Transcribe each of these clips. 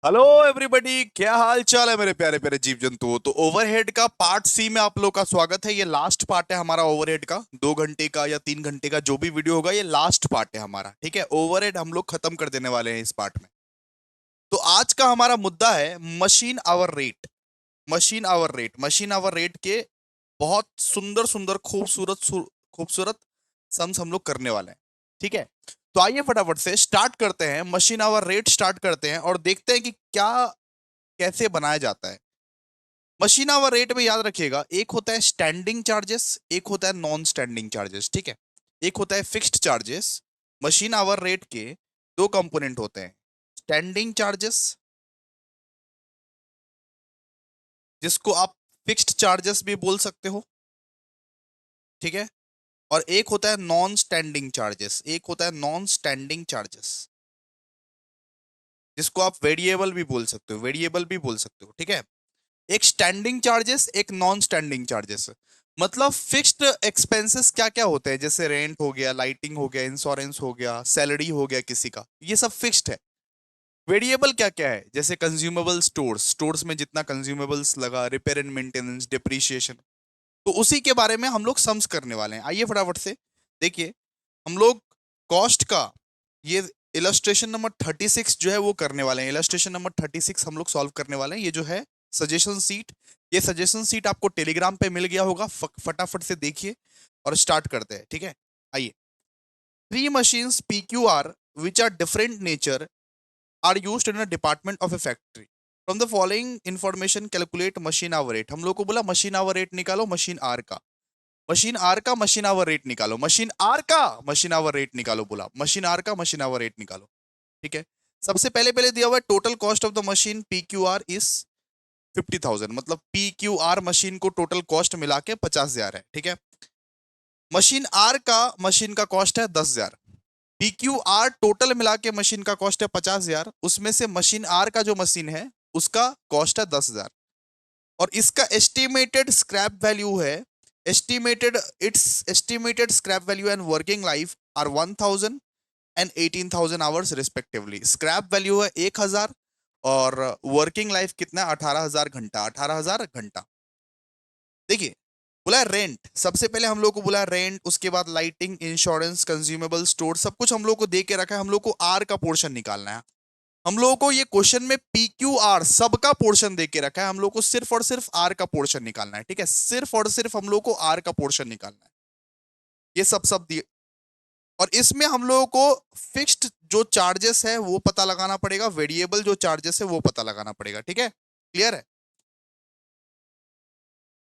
Hello everybody, क्या हाल चाल है मेरे प्यारे प्यारे जीव जंतुओं। तो ओवरहेड का पार्ट सी में आप लोग का स्वागत है। ये लास्ट पार्ट है हमारा ओवरहेड का। 2 घंटे का या 3 घंटे का जो भी वीडियो होगा, ये लास्ट पार्ट है हमारा। ठीक है, ओवरहेड हम लोग खत्म कर देने वाले हैं इस पार्ट में। तो आज का हमारा मुद्दा है machine hour rate. Machine hour rate, machine hour rate के बहुत सुंदर सुंदर खूबसूरत खूबसूरत सम्स हम लोग करने वाले हैं। ठीक है, तो आइए फटाफट से स्टार्ट करते हैं। मशीन आवर रेट स्टार्ट करते हैं और देखते हैं कि क्या कैसे बनाया जाता है। मशीन आवर रेट में याद रखिएगा, एक होता है स्टैंडिंग चार्जेस, एक होता है नॉन स्टैंडिंग चार्जेस। ठीक है, एक होता है fixed charges. Machine hour rate के दो कंपोनेंट होते हैं, स्टैंडिंग चार्जेस जिसको आप फिक्स्ड चार्जेस भी बोल सकते हो। ठीक है, और एक होता है नॉन स्टैंडिंग चार्जेस, एक होता है नॉन स्टैंडिंग चार्जेस जिसको आप वेरिएबल भी बोल सकते हो, वेरिएबल भी बोल सकते हो। ठीक है, एक स्टैंडिंग चार्जेस, एक नॉन स्टैंडिंग चार्जेस। मतलब फिक्स्ड एक्सपेंसेस क्या क्या होते हैं, जैसे रेंट हो गया, लाइटिंग हो गया, इंश्योरेंस हो गया, सैलरी हो गया किसी का, ये सब फिक्स्ड है। वेरिएबल क्या क्या है, जैसे कंज्यूमेबल स्टोर्स, स्टोर्स में जितना कंज्यूमेबल्स लगा, रिपेयर एंड मेंटेनेंस, डिप्रिसिएशन। तो उसी के बारे में हम लोग सम्स करने वाले हैं। आइए फटाफट से देखिए, हम लोग कॉस्ट का ये इलस्ट्रेशन नंबर 36 जो है वो करने वाले हैं। इलस्ट्रेशन नंबर 36 हम लोग सॉल्व करने वाले हैं। ये जो है सजेशन सीट, ये सजेशन सीट आपको टेलीग्राम पे मिल गया होगा। फटाफट से देखिए और स्टार्ट करते हैं। ठीक है, आइए। Three machines PQR which are different nature are used in a department of a factory. From the following information calculate machine hour rate। हम लोग को बोला मशीन आवर रेट निकालो मशीन आर का, मशीन आर का मशीन आवर रेट निकालो, machine are का machine hour rate निकालो। बोला मशीन आर का मशीन आवर रेट निकालो। ठीक है, सबसे पहले पहले दिया हुआ है total cost of the machine PQR is 50,000। मतलब PQR मशीन को टोटल कॉस्ट मिला के 50,000 है। ठीक है, मशीन आर का मशीन का कॉस्ट है 10,000। PQR टोटल मिला के मशीन का कॉस्ट है 50,000, उसमें से मशीन आर का जो मशीन है उसका कॉस्ट है 10,000। और इसका एस्टिमेटेड स्क्रैप वैल्यू है, estimated its estimated scrap value and working life are 1,000 and 18,000 hours respectively. Scrap value है 1,000 और वर्किंग लाइफ कितना है, 18,000 घंटा, 18,000 घंटा। देखिए, बोला रेंट, सबसे पहले हम लोग को बोला रेंट, उसके बाद लाइटिंग, इंश्योरेंस, कंज्यूमेबल स्टोर, सब कुछ हम लोग को दे के रखा है। हम लोग को आर का पोर्शन निकालना है। हम लोगों को ये क्वेश्चन में PQR सबका पोर्शन दे के रखा है, हम लोग को सिर्फ और सिर्फ आर का पोर्शन निकालना है। ठीक है, सिर्फ और सिर्फ हम लोग को आर का पोर्शन निकालना है। ये सब सब दिए, और इसमें हम लोगों को फिक्स्ड जो चार्जेस है वो पता लगाना पड़ेगा, वेरिएबल जो चार्जेस है वो पता लगाना पड़ेगा। ठीक है, क्लियर है?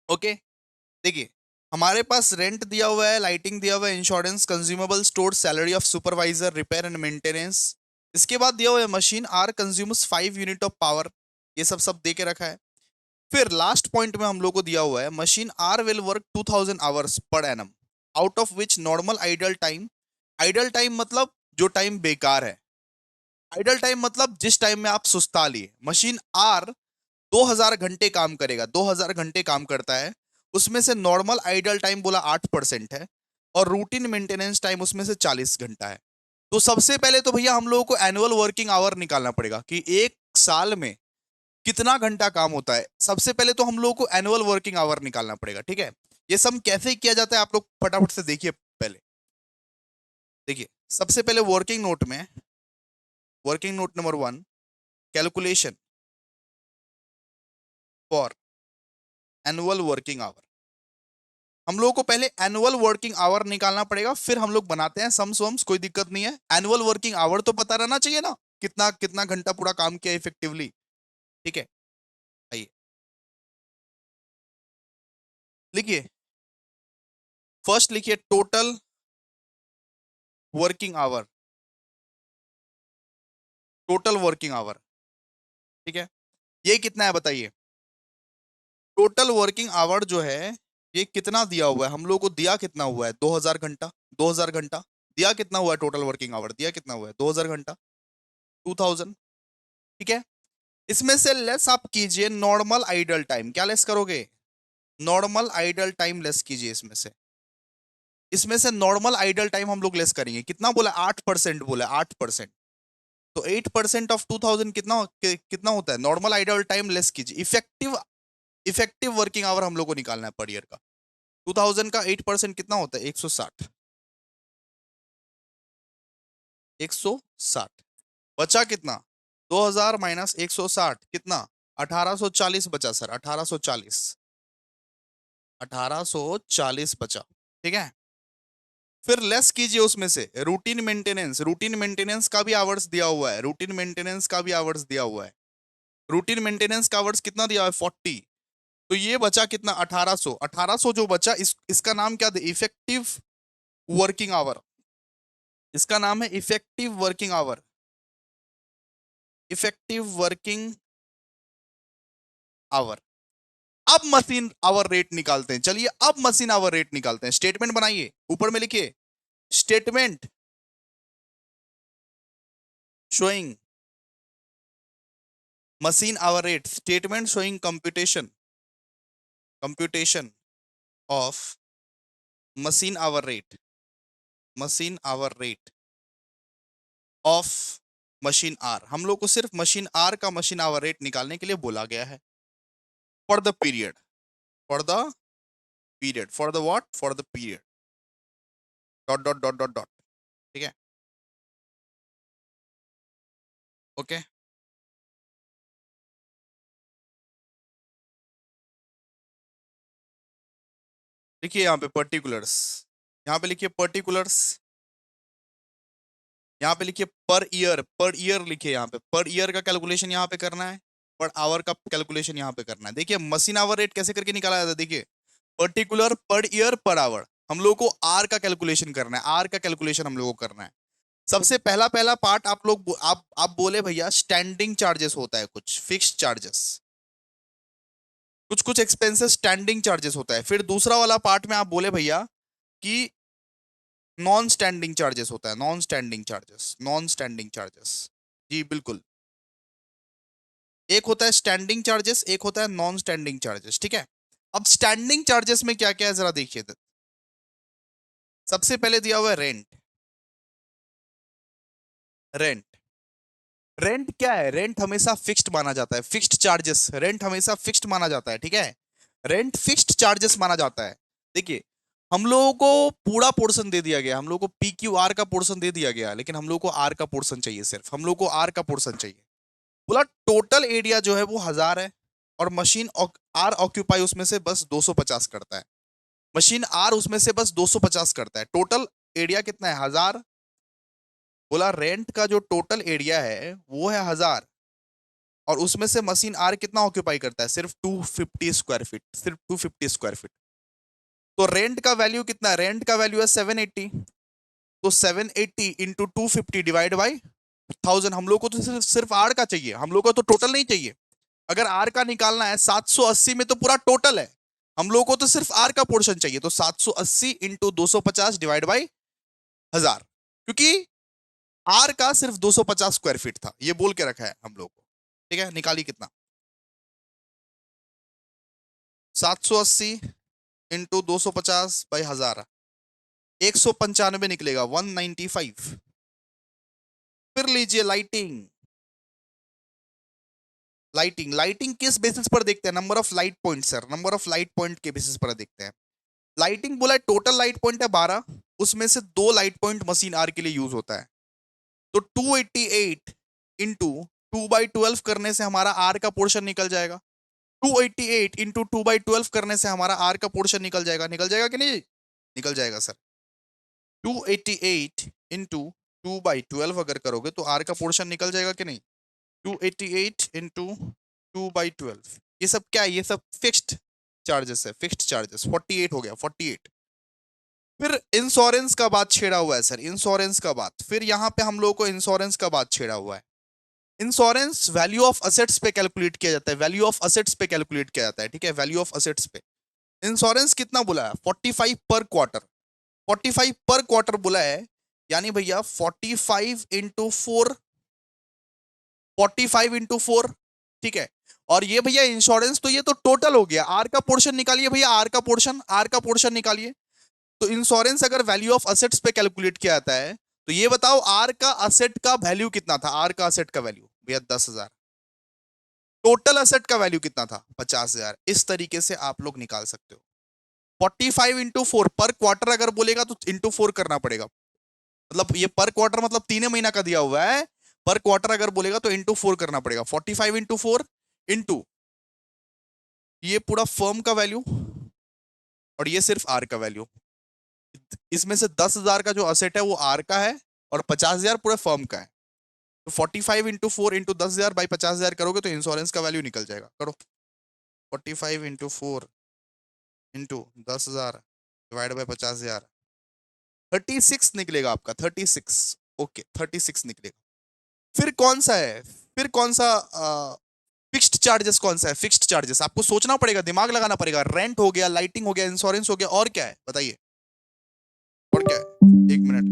ओके, देखिए, हमारे पास रेंट दिया हुआ है, लाइटिंग दिया हुआ है, insurance, consumable store, salary of supervisor, repair and maintenance. इसके बाद दिया हुआ है machine are consumes 5 unit of power. ये सब सब दे के रखा है। फिर लास्ट पॉइंट में हम लोग को दिया हुआ है machine are will work 2,000 hours per annum, out of which normal idle time, idle time मतलब जो टाइम बेकार है, आइडल टाइम मतलब जिस टाइम में आप सुस्ता लिए। मशीन आर 2,000 घंटे काम करेगा, 2,000 घंटे काम करता है। उसमें से नॉर्मल आइडल टाइम बोला 8% है, और रूटीन मेंटेनेंस टाइम उसमें से 40 घंटा है। तो सबसे पहले तो भैया हम लोगों को एनुअल वर्किंग आवर निकालना पड़ेगा कि एक साल में कितना घंटा काम होता है। सबसे पहले तो हम लोगों को एनुअल वर्किंग आवर निकालना पड़ेगा। ठीक है, ये सब कैसे किया जाता है आप लोग फटाफट से देखिए। पहले देखिए, सबसे पहले working note number 1, calculation for annual working hour. हम लोगों को पहले एनुअल वर्किंग आवर निकालना पड़ेगा, फिर हम लोग बनाते हैं सम्स वम्स, कोई दिक्कत नहीं है। एनुअल वर्किंग आवर तो पता रहना चाहिए ना, कितना कितना घंटा पूरा काम किया इफेक्टिवली। ठीक है, आइए लिखिए। फर्स्ट लिखिए total working hour, total working hour. ठीक है, ये कितना है बताइए। टोटल वर्किंग आवर जो है ये कितना दिया हुआ है, हम लोग को दिया कितना हुआ है, 2,000 घंटा। 2,000 घंटा दिया कितना हुआ है, टोटल वर्किंग आवर दिया कितना हुआ है, 2,000 घंटा, 2,000। ठीक है, इसमें से लेस आप कीजिए नॉर्मल आइडल टाइम। क्या लेस करोगे, नॉर्मल आइडल टाइम लेस कीजिए इसमें से। इसमें से नॉर्मल आइडल टाइम हम लोग लेस करेंगे, कितना बोला, 8% बोला, 8%। तो 8% ऑफ 2000 कितना होता है? नॉर्मल आइडल टाइम लेस कीजिए, इफेक्टिव वर्किंग आवर हम लोग को निकालना है पर ईयर का। 2000 का 8% कितना होता है? 160। 160 बचा कितना? 2000 माइनस 160 कितना? 1840 बचा सर, 1840। 1840 बचा, ठीक है। फिर लेस कीजिए उसमें से रूटीन मेंटेनेंस का भी आवर्स दिया हुआ है, रूटीन मेंटेनेंस का भी आवर्स दिया हुआ है। रूटीन मेंटेनेंस का आवर्स कितना दिया है? 40। तो ये बचा कितना? 1800। 1800 जो बचा, इसका नाम क्या दे? Effective working hour. इसका नाम है effective working hour. Effective working hour. अब मशीन आवर रेट निकालते हैं, चलिए अब मशीन आवर रेट निकालते हैं। स्टेटमेंट बनाइए, ऊपर में लिखिए statement showing machine hour rate, statement showing computation of machine hour rate of machine hour। हम लोग को सिर्फ मशीन आर का मशीन आवर रेट निकालने के लिए बोला गया है। For the period, for the what? For the period, dot dot dot dot dot, ठीक है, ओके। लिखिए यहाँ पे पर्टिकुलर्स, यहाँ पे लिखिए पर्टिकुलर्स, यहाँ पे लिखिए पर ईयर लिखिए, यहाँ पे पर ईयर का कैलकुलेशन यहाँ पे करना है, पर आवर का कैलकुलेशन यहाँ पे करना है। देखिए मशीन आवर रेट कैसे करके निकाला जाता है, देखिए particular per year per hour. हम लोग को आर का कैलकुलेशन करना है, आर का कैलकुलेशन हम लोग को करना है। सबसे पहला पहला पार्ट आप लोग आप बोले भैया स्टैंडिंग चार्जेस होता है, कुछ फिक्स्ड चार्जेस, कुछ कुछ एक्सपेंसेस स्टैंडिंग चार्जेस होता है। फिर दूसरा वाला पार्ट में आप बोले भैया कि नॉन स्टैंडिंग चार्जेस होता है, non standing charges, non standing charges. जी बिल्कुल, एक होता है स्टैंडिंग चार्जेस, एक होता है नॉन स्टैंडिंग चार्जेस, ठीक है। अब स्टैंडिंग चार्जेस में क्या क्या है जरा देखिए। सबसे पहले दिया हुआ है रेंट। रेंट, रेंट क्या है? रेंट हमेशा फिक्स्ड माना जाता है, फिक्स्ड चार्जेस, रेंट हमेशा फिक्स्ड माना जाता है, ठीक है। रेंट फिक्स्ड चार्जेस माना जाता है। देखिए हम लोगों को पूरा पोर्शन दे दिया गया, हम लोगों को पी क्यू आर का पोर्शन दे दिया गया, लेकिन हम लोग को आर का पोर्शन चाहिए, सिर्फ हम लोग को आर का पोर्शन चाहिए। बोला टोटल एरिया जो है वो 1000 है, और मशीन आर ऑक्यूपाई उसमें से बस 250 करता है। मशीन आर उसमें से बस 250 करता है। टोटल एरिया कितना है? 1000। बोला रेंट का जो टोटल एरिया है वो है 1000, और उसमें से मशीन आर कितना ऑक्यूपाई करता है? सिर्फ 250 स्क्वायर फीट, सिर्फ 250 स्क्वायर फीट। तो रेंट का वैल्यू कितना है? रेंट का वैल्यू है 780। तो 780 इंटू 250 डिवाइड बाई 1000। हम लोग को तो सिर्फ आर का चाहिए, हम लोग को तो टोटल नहीं चाहिए। अगर आर का निकालना है 780 में तो पूरा टोटल है, हम लोग को तो सिर्फ आर का पोर्शन चाहिए। तो 780 इंटू 250 डिवाइड बाई 1000, क्योंकि आर का सिर्फ 250 स्क्वायर फीट था, ये बोल के रखा है हम लोग को, ठीक है। निकालिए कितना? 780 इंटू 250 बाई 1000, 195 निकलेगा, 195। फिर लीजिए लाइटिंग। लाइटिंग किस बेसिस पर देखते हैं? Number of light point sir, number of light point के बेसिस पर देखते हैं। लाइटिंग बोला है टोटल लाइट पॉइंट है 12, उसमें से 2 लाइट पॉइंट मशीन आर के लिए यूज होता है। तो 288 इंटू 2/12 करने से हमारा आर का पोर्शन निकल जाएगा। 288 इंटू 2/12 करने से हमारा आर का पोर्शन निकल जाएगा, निकल जाएगा कि नहीं? निकल जाएगा सर। 288 इंटू 2/12 अगर करोगे तो आर का पोर्शन निकल जाएगा कि नहीं? 288 इंटू 2/12, ये सब क्या है? ये सब फिक्स्ड चार्जेस है, फिक्स्ड चार्जेस। 48 हो गया, 48। फिर इंश्योरेंस का बात छेड़ा हुआ है सर, इंश्योरेंस का बात। फिर यहाँ पे हम लोगों को इंश्योरेंस का बात छेड़ा हुआ है। इंश्योरेंस वैल्यू ऑफ असेट्स पे कैलकुलेट किया जाता है, वैल्यू ऑफ असेट्स पे कैलकुलेट किया जाता है, ठीक है, वैल्यू ऑफ असेट्स पे। इंश्योरेंस कितना बोला है? 45 पर क्वार्टर, 45 पर क्वार्टर बोला है, यानी भैया 45 इंटू 4, 45 इंटू 4, ठीक है। और ये भैया इंश्योरेंस, तो ये तो टोटल हो गया। आर का पोर्शन निकालिए भैया, आर का पोर्शन, आर का पोर्शन निकालिए। तो इंश्योरेंस अगर वैल्यू ऑफ असेट्स पे कैलकुलेट किया जाता है तो ये बताओ आर का असेट का वैल्यू कितना था, आर का असेट का वैल्यू भैया 10,000, टोटल असेट का वैल्यू कितना था 50,000। इस तरीके से आप लोग निकाल सकते हो। 45 × 4 पर क्वार्टर अगर बोलेगा तो × 4 करना पड़ेगा, मतलब ये पर क्वार्टर मतलब 3 महीना का दिया हुआ है, पर क्वार्टर अगर बोलेगा तो × 4 करना पड़ेगा। 45 × 4 इंटू ये पूरा फर्म का वैल्यू और ये सिर्फ आर का वैल्यू। इसमें से 10,000 का जो असेट है वो आर का है और 50,000 पूरे फर्म का है। तो 45 × 4 इंटू 10,000 बाई 50,000 करोगे तो इंश्योरेंस का वैल्यू निकल जाएगा। करो 45 × 4 इंटू 10,000 डिवाइड बाई 50,000, 36 निकलेगा आपका, 36। ओके 36 निकलेगा। फिर कौन सा है, फिर कौन सा फिक्स्ड चार्जेस, कौन सा है फिक्स्ड चार्जेस, आपको सोचना पड़ेगा, दिमाग लगाना पड़ेगा। रेंट हो गया, लाइटिंग हो गया, इंश्योरेंस हो गया, और क्या है बताइए, और क्या है? 1 मिनट,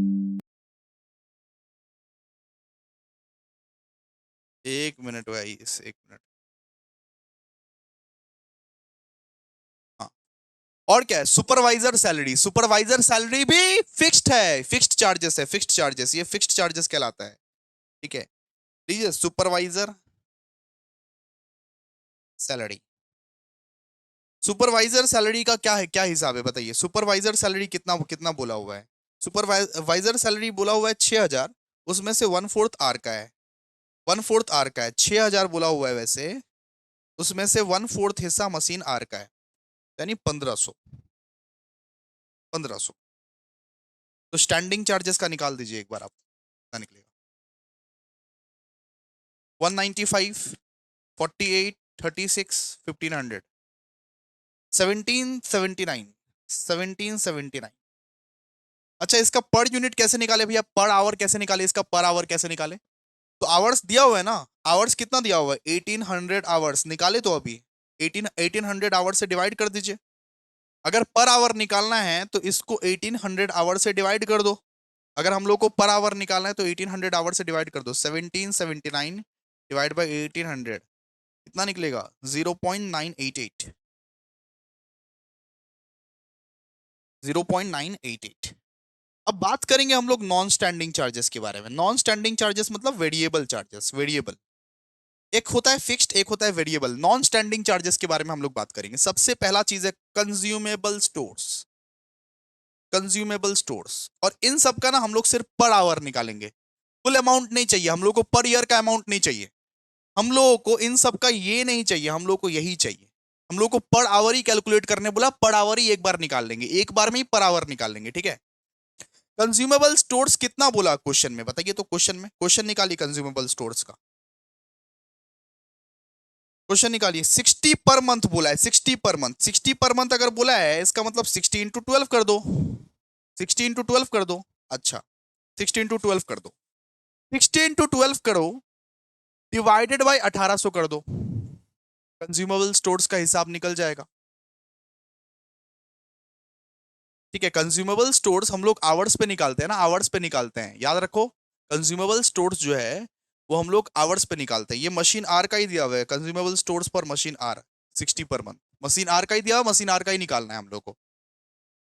1 मिनट भाई, 1 मिनट। हाँ, और क्या है, सुपरवाइजर सैलरी, सुपरवाइजर सैलरी भी फिक्स्ड है, फिक्स्ड चार्जेस है, फिक्स्ड चार्जेस, ये फिक्स्ड चार्जेस कहलाता है। ठीक है, लीजिए सुपरवाइजर सैलरी, सुपरवाइजर सैलरी का क्या है, क्या हिसाब है बताइए। सुपरवाइजर सैलरी कितना कितना बोला हुआ है, सुपरवाइजर सैलरी बोला हुआ है 6,000, उसमें से 1/4 आर का है, 1/4 आर का है, 6,000 बोला हुआ है वैसे, उसमें से 1/4 हिस्सा मशीन आर का है, यानी 1,500, 1,500। तो स्टैंडिंग चार्जेस का निकाल दीजिए एक बार आप, कितना निकलेगा। 195, 48, 36, 1,500, 1779, 1779। अच्छा इसका पर यूनिट कैसे निकाले भैया, पर आवर कैसे निकाले, इसका पर आवर कैसे निकाले। तो आवर्स दिया हुआ है ना, आवर्स कितना दिया हुआ है, 1800 आवर्स निकाले तो अभी 1800 आवर्स से डिवाइड कर दीजिए। अगर पर आवर निकालना है तो इसको 1800 आवर से डिवाइड कर दो। अगर हम लोग को पर आवर निकालना है तो 1800 आवर से डिवाइड कर दो, 1779 डिवाइड बाई 1800 कितना निकलेगा, 0.988, 0.988। अब बात करेंगे हम लोग नॉन स्टैंडिंग चार्जेस के बारे में। नॉन स्टैंडिंग चार्जेस मतलब वेरिएबल चार्जेस, वेरिएबल, एक होता है फिक्स्ड, एक होता है वेरिएबल। नॉन स्टैंडिंग चार्जेस के बारे में हम लोग बात करेंगे। सबसे पहला चीज है कंज्यूमेबल स्टोर्स, कंज्यूमेबल स्टोर्स, और इन सब का ना हम लोग सिर्फ पर आवर निकालेंगे, फुल अमाउंट नहीं चाहिए हम लोग को, पर ईयर का अमाउंट नहीं चाहिए हम लोगों को, इन सब का ये नहीं चाहिए हम लोग को, यही चाहिए हम लोग को। पर आवर ही कैलकुलेट करने बोला, पर आवर ही एक बार निकाल लेंगे, एक बार में ही पर आवर निकाल लेंगे, ठीक है। कंज्यूमेबल स्टोर्स कितना बोला क्वेश्चन में बताइए, तो क्वेश्चन में क्वेश्चन निकालिए कंज्यूमेबल स्टोर्स का, क्वेश्चन निकालिए। 60 पर मंथ बोला है, 60 पर मंथ, 60 पर मंथ अगर बोला है इसका मतलब 60 × 12 कर दो, 60 × 12 कर दो। अच्छा 60 × 12 कर दो, 60 × 12 करो, डिवाइडेड बाई 1800 कर दो, कंज्यूमेबल स्टोर्स का हिसाब निकल जाएगा। ठीक है, कंज्यूमेबल स्टोर्स हम लोग आवर्स पे निकालते हैं ना, आवर्स पे निकालते हैं, याद रखो। कंज्यूमेबल स्टोर्स जो है वो हम लोग आवर्स पे निकालते हैं। ये मशीन आर का ही दिया हुआ है, कंज्यूमेबल स्टोर्स पर machine are 60 per month, machine are का ही दिया हुआ, मशीन आर का ही निकालना है हम लोग को।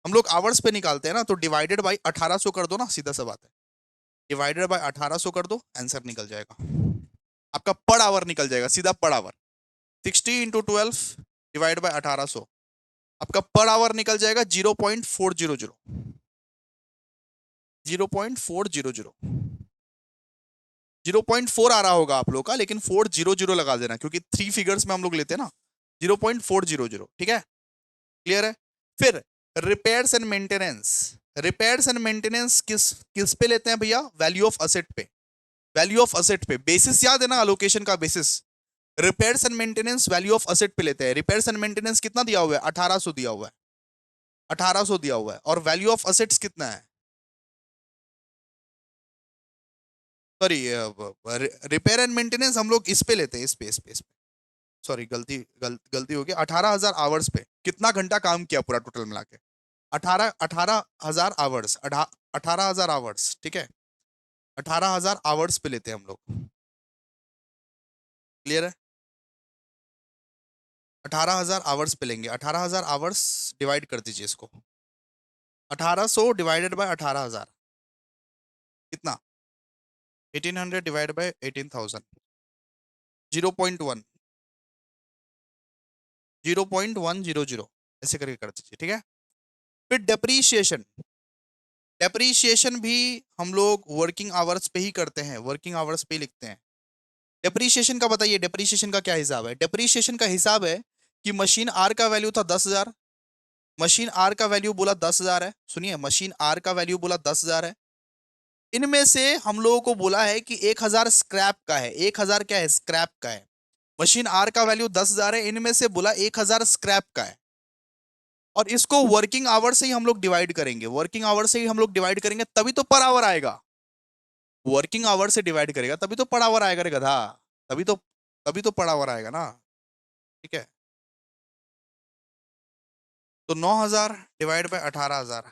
हम लोग आवर्स पे निकालते हैं ना, तो डिवाइडेड बाई 1800 कर दो ना, सीधा सा बात है, डिवाइडेड बाई 1800 कर दो, आंसर निकल जाएगा आपका, पर आवर निकल जाएगा सीधा, पर आवर। 60 × 12 डिवाइड बाई 1800, आपका पर आवर निकल जाएगा 0.400, 0.400, 0.4 आ रहा होगा आप लोग का, लेकिन 400 लगा देना क्योंकि 3 फिगर्स में हम लोग लेते हैं ना, 0.400, ठीक है, क्लियर है। फिर repairs and maintenance, repairs and maintenance किस किस पे लेते हैं भैया, वैल्यू ऑफ असेट पे, वैल्यू ऑफ असेट पे, बेसिस याद है ना अलोकेशन का basis, repairs and maintenance value of asset पे लेते हैं। रिपेयर्स एंड मेंटेनेंस कितना दिया हुआ है, 1800 दिया हुआ है, 1800 दिया हुआ है, और वैल्यू ऑफ असेट्स कितना है, सॉरी, रिपेयर एंड मेंटेनेंस हम लोग इस पे लेते हैं, इस पे, सॉरी गलती हो गई, 18,000 आवर्स पे कितना घंटा काम किया पूरा टोटल मिला के, 18,000 आवर्स, 18,000 आवर्स, ठीक है, 18,000 आवर्स पे लेते हैं हम लोग, क्लियर है। 18,000 आवर्स पे लेंगे, 18,000 आवर्स डिवाइड कर दीजिए इसको, 1800 डिवाइडेड बाय 18,000, कितना? 1800 डिवाइड बाय 18,000, 0.1, 0.100 ऐसे करके कर दीजिए, ठीक है। फिर डेप्रीशिएशन, डेप्रीशिएशन भी हम लोग वर्किंग आवर्स पे ही करते हैं, वर्किंग आवर्स पे ही लिखते हैं। डेप्रीशिएशन का बताइए, डेप्रीशिएशन का क्या हिसाब है? डेप्रीशिएशन का हिसाब है कि मशीन आर का वैल्यू था 10,000, मशीन आर का वैल्यू बोला 10,000 है, सुनिए, मशीन आर का वैल्यू बोला 10,000 है। इनमें से हम लोगों को बोला है कि 1,000 स्क्रैप का है, 1,000 क्या है? स्क्रैप का है। मशीन आर का वैल्यू 10,000 है, इनमें से बोला 1,000 स्क्रैप का है। और इसको वर्किंग आवर से ही हम लोग डिवाइड करेंगे, वर्किंग आवर से ही हम लोग डिवाइड करेंगे, तभी तो पर आवर आएगा। वर्किंग आवर से डिवाइड करेगा तभी तो पर आवर आएगा रे गधा, तभी तो, तभी तो पर आवर आएगा ना, ठीक है। तो 9,000 डिवाइड बाय 18,000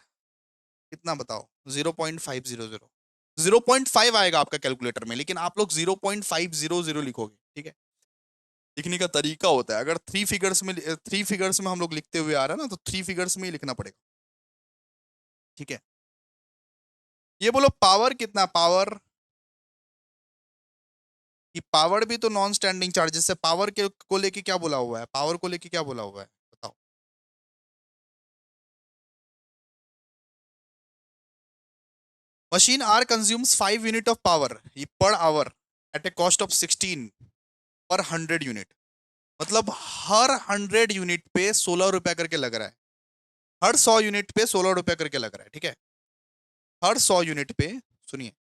कितना बताओ? 0.500, 0.5 आएगा आपका कैलकुलेटर में, लेकिन आप लोग 0.500 लिखोगे, ठीक है। लिखने का तरीका होता है, अगर थ्री फिगर्स में हम लोग लिखते हुए आ रहे हैं ना, तो थ्री फिगर्स में ही लिखना पड़ेगा, ठीक है। ये बोलो पावर कितना? पावर, कि पावर भी तो नॉन स्टैंडिंग चार्जेस है, पावर के को लेके क्या बोला हुआ है? पावर को लेके क्या बोला हुआ है बताओ? Machine are consumes 5 unit of power per hour at a cost of 16 per 100 unit. मतलब हर 100 यूनिट पे 16 रुपया करके लग रहा है, हर 100 यूनिट पे 16 रुपया करके लग रहा है, ठीक है। हर 100 यूनिट पे, सुनिए,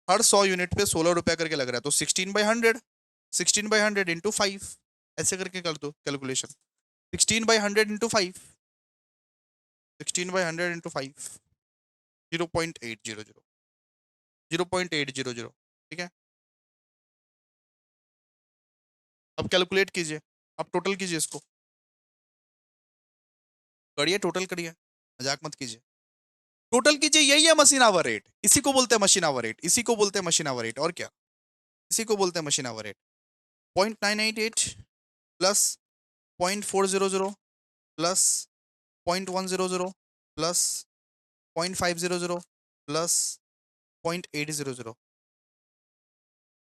हर 100 यूनिट पे 16 रुपया करके लग रहा है, तो 16/100, 16/100 इंटू 5, ऐसे करके कर दो कैलकुलेशन। 16/100 इंटू 5, 16/100 इंटू 5, 0.800, 0.800, ठीक है। अब कैलकुलेट कीजिए, अब टोटल कीजिए इसको, करिए टोटल करिए, मजाक मत कीजिए, टोटल कीजिए, यही है मशीन आवर रेट, इसी को बोलते हैं मशीन आवर रेट, इसी को बोलते हैं मशीन आवर रेट, और क्या, इसी को बोलते हैं machine hour rate. 0.988 plus 0.400 plus 0.100 plus 0.500 plus 0.800,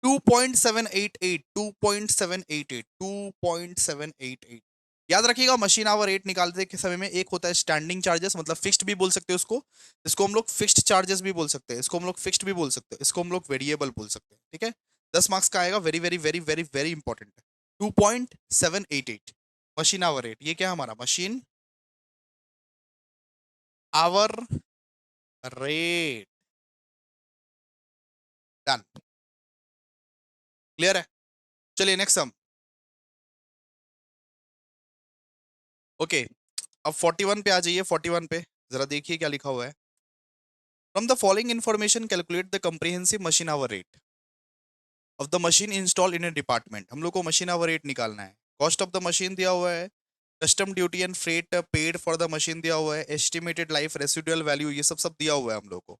2.788, 2.788, 2.788। याद रखिएगा, मशीन आवर रेट निकालते के समय में एक होता है स्टैंडिंग चार्जेस, मतलब फिक्स्ड भी बोल सकते हो उसको, इसको हम लोग फिक्स्ड चार्जेस भी बोल सकते हैं, इसको हम लोग फिक्स्ड भी बोल सकते हैं, इसको हम लोग वेरिएबल बोल सकते हैं, ठीक है। 10 मार्क्स का आएगा, very very very very very important है। 2.788 मशीन आवर रेट, ये क्या है हमारा? Machine hour rate, done, clear है। चलिए नेक्स्ट सम, ओके। अब 41 पे आ जाइए, 41 पे जरा देखिए क्या लिखा हुआ है। From the following information calculate the comprehensive machine hour rate of the machine install in A department. हम लोग को मशीन आवर रेट निकालना है। कॉस्ट ऑफ द मशीन दिया हुआ है, custom duty and freight paid for the machine दिया हुआ है, एस्टिमेटेड लाइफ, रेसिडुअल वैल्यू, ये सब सब दिया हुआ है हम लोग को।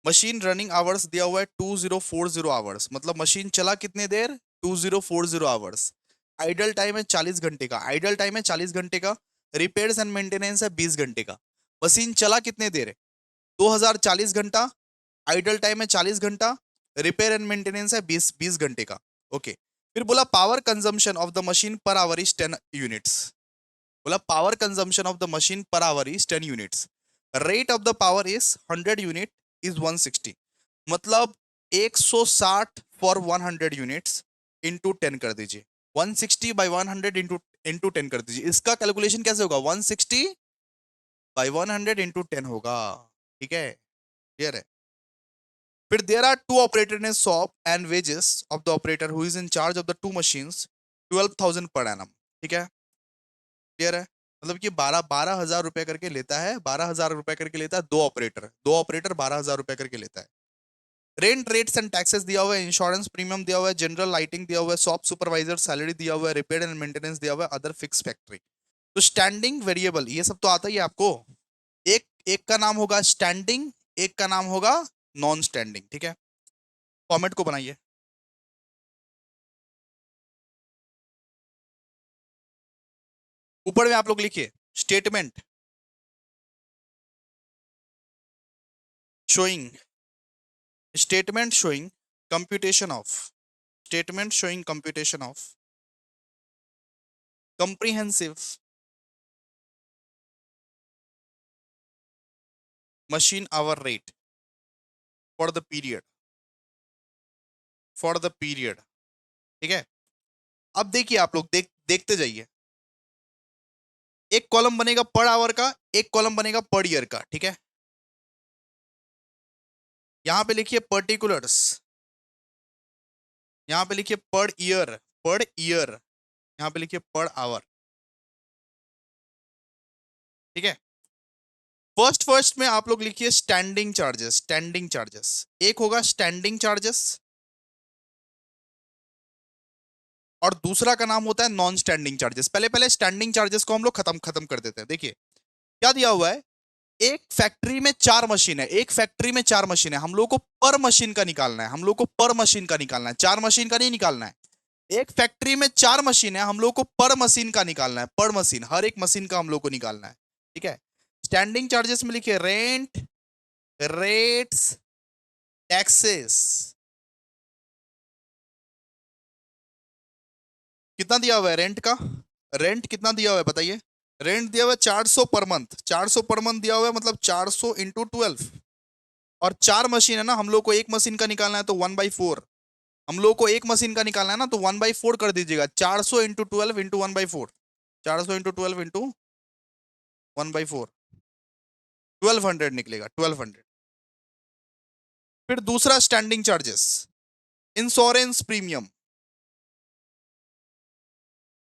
मशीन रनिंग आवर्स दिया हुआ है 2040 आवर्स, मतलब मशीन चला कितने देर? 2040 आवर्स। आइडल टाइम है 40 घंटे का, आइडल टाइम है 40 घंटे का। रिपेयर्स एंड मेंटेनेंस है 20 घंटे का। मशीन चला कितने देर है? 2040 घंटा। आइडल टाइम है 40 घंटा। रिपेयर एंड मेंटेनेंस है 20 घंटे का। ओके। फिर बोला power consumption of the machine per hour is 10 units. बोला power consumption of the machine per hour is 10 units. Rate of the power is 100 unit is 160। मतलब 160 for 100 units into 10 कर दीजिए। 160/100 into 10 कर दीजिए। इसका कैलकुलेशन कैसे होगा? 160/100 इंटू 10 होगा, ठीक है, क्लियर है। फिर there are two operator in shop and wages of the operator who is in charge of the two machines 12,000 per annum, ठीक है, क्लियर है। मतलब कि 12,000 रुपए करके लेता है, 12,000 रुपए करके लेता है, दो ऑपरेटर 12,000 रुपए करके लेता है। रेंट रेट्स एंड टैक्सेस दिया हुआ है, इंश्योरेंस प्रीमियम दिया हुआ है, जनरल लाइटिंग दिया हुआ है, शॉप सुपरवाइजर सैलरी दिया हुआ है, रिपेयर एंड मेंटेनेंस दिया हुआ है, अदर फिक्स फैक्ट्री। तो स्टैंडिंग वेरिएबल ये सब तो आता ही है आपको। एक एक का नाम होगा स्टैंडिंग, एक का नाम होगा नॉन स्टैंडिंग, ठीक है। फॉर्मेट को बनाइए। ऊपर में आप लोग लिखिए statement, showing statement showing computation of statement showing computation of comprehensive machine hour rate for the period ठीक है। अब देखिए आप लोग देखते जाइए, एक कॉलम बनेगा पर आवर का, एक कॉलम बनेगा पर ईयर का, ठीक है। यहां पे लिखिए पर्टिकुलर्स, यहां पे लिखिए पर ईयर, यहां पे लिखिए पर आवर, ठीक है। फर्स्ट में आप लोग लिखिए स्टैंडिंग चार्जेस, एक होगा स्टैंडिंग चार्जेस और दूसरा का नाम होता है नॉन स्टैंडिंग चार्जेस। पहले स्टैंडिंग चार्जेस को हम लोग खत्म कर देते हैं। देखिए क्या दिया हुआ है, एक फैक्ट्री में 4 मशीन है, हम लोग को पर मशीन का निकालना है, चार मशीन का नहीं निकालना है। एक फैक्ट्री में 4 मशीन है, हम लोग को पर मशीन का निकालना है, पर मशीन, हर एक मशीन का हम लोग को निकालना है, ठीक है। स्टैंडिंग चार्जेस में लिखिए रेंट, रेट्स, टैक्सेस। कितना दिया हुआ है रेंट का, रेंट कितना दिया हुआ है बताइए। रेंट दिया हुआ है 400 पर मंथ, 400 पर मंथ दिया हुआ है, मतलब 400 इंटू 12। और 4 मशीन है ना, हम लोग को एक मशीन का निकालना है तो 1/4, हम लोग को एक मशीन का निकालना है ना तो 1/4 कर दीजिएगा। 400 इंटू 12 इंटू 1/4, 400 इंटू 12 इंटू 1/4, 1200 निकलेगा, 1200। फिर दूसरा standing charges, insurance premium,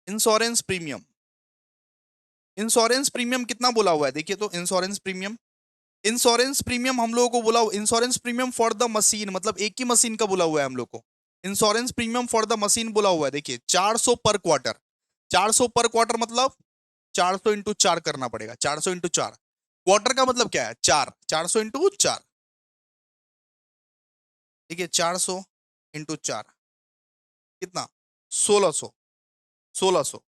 insurance premium, insurance premium कितना बोला हुआ है देखिए तो। इंश्योरेंस प्रीमियम हम लोगों को बोला, insurance premium for the machine, मतलब एक ही मशीन का बोला हुआ है हम लोग को। Insurance premium for the machine बोला हुआ है, देखिए 400 पर क्वार्टर, 400 पर क्वार्टर मतलब 400 इंटू 4 करना पड़ेगा, 400 इंटू 4। क्वार्टर का मतलब क्या है, 4, 400 इंटू 4, देखिए 400 इंटू 4 कितना, 1600, 1600।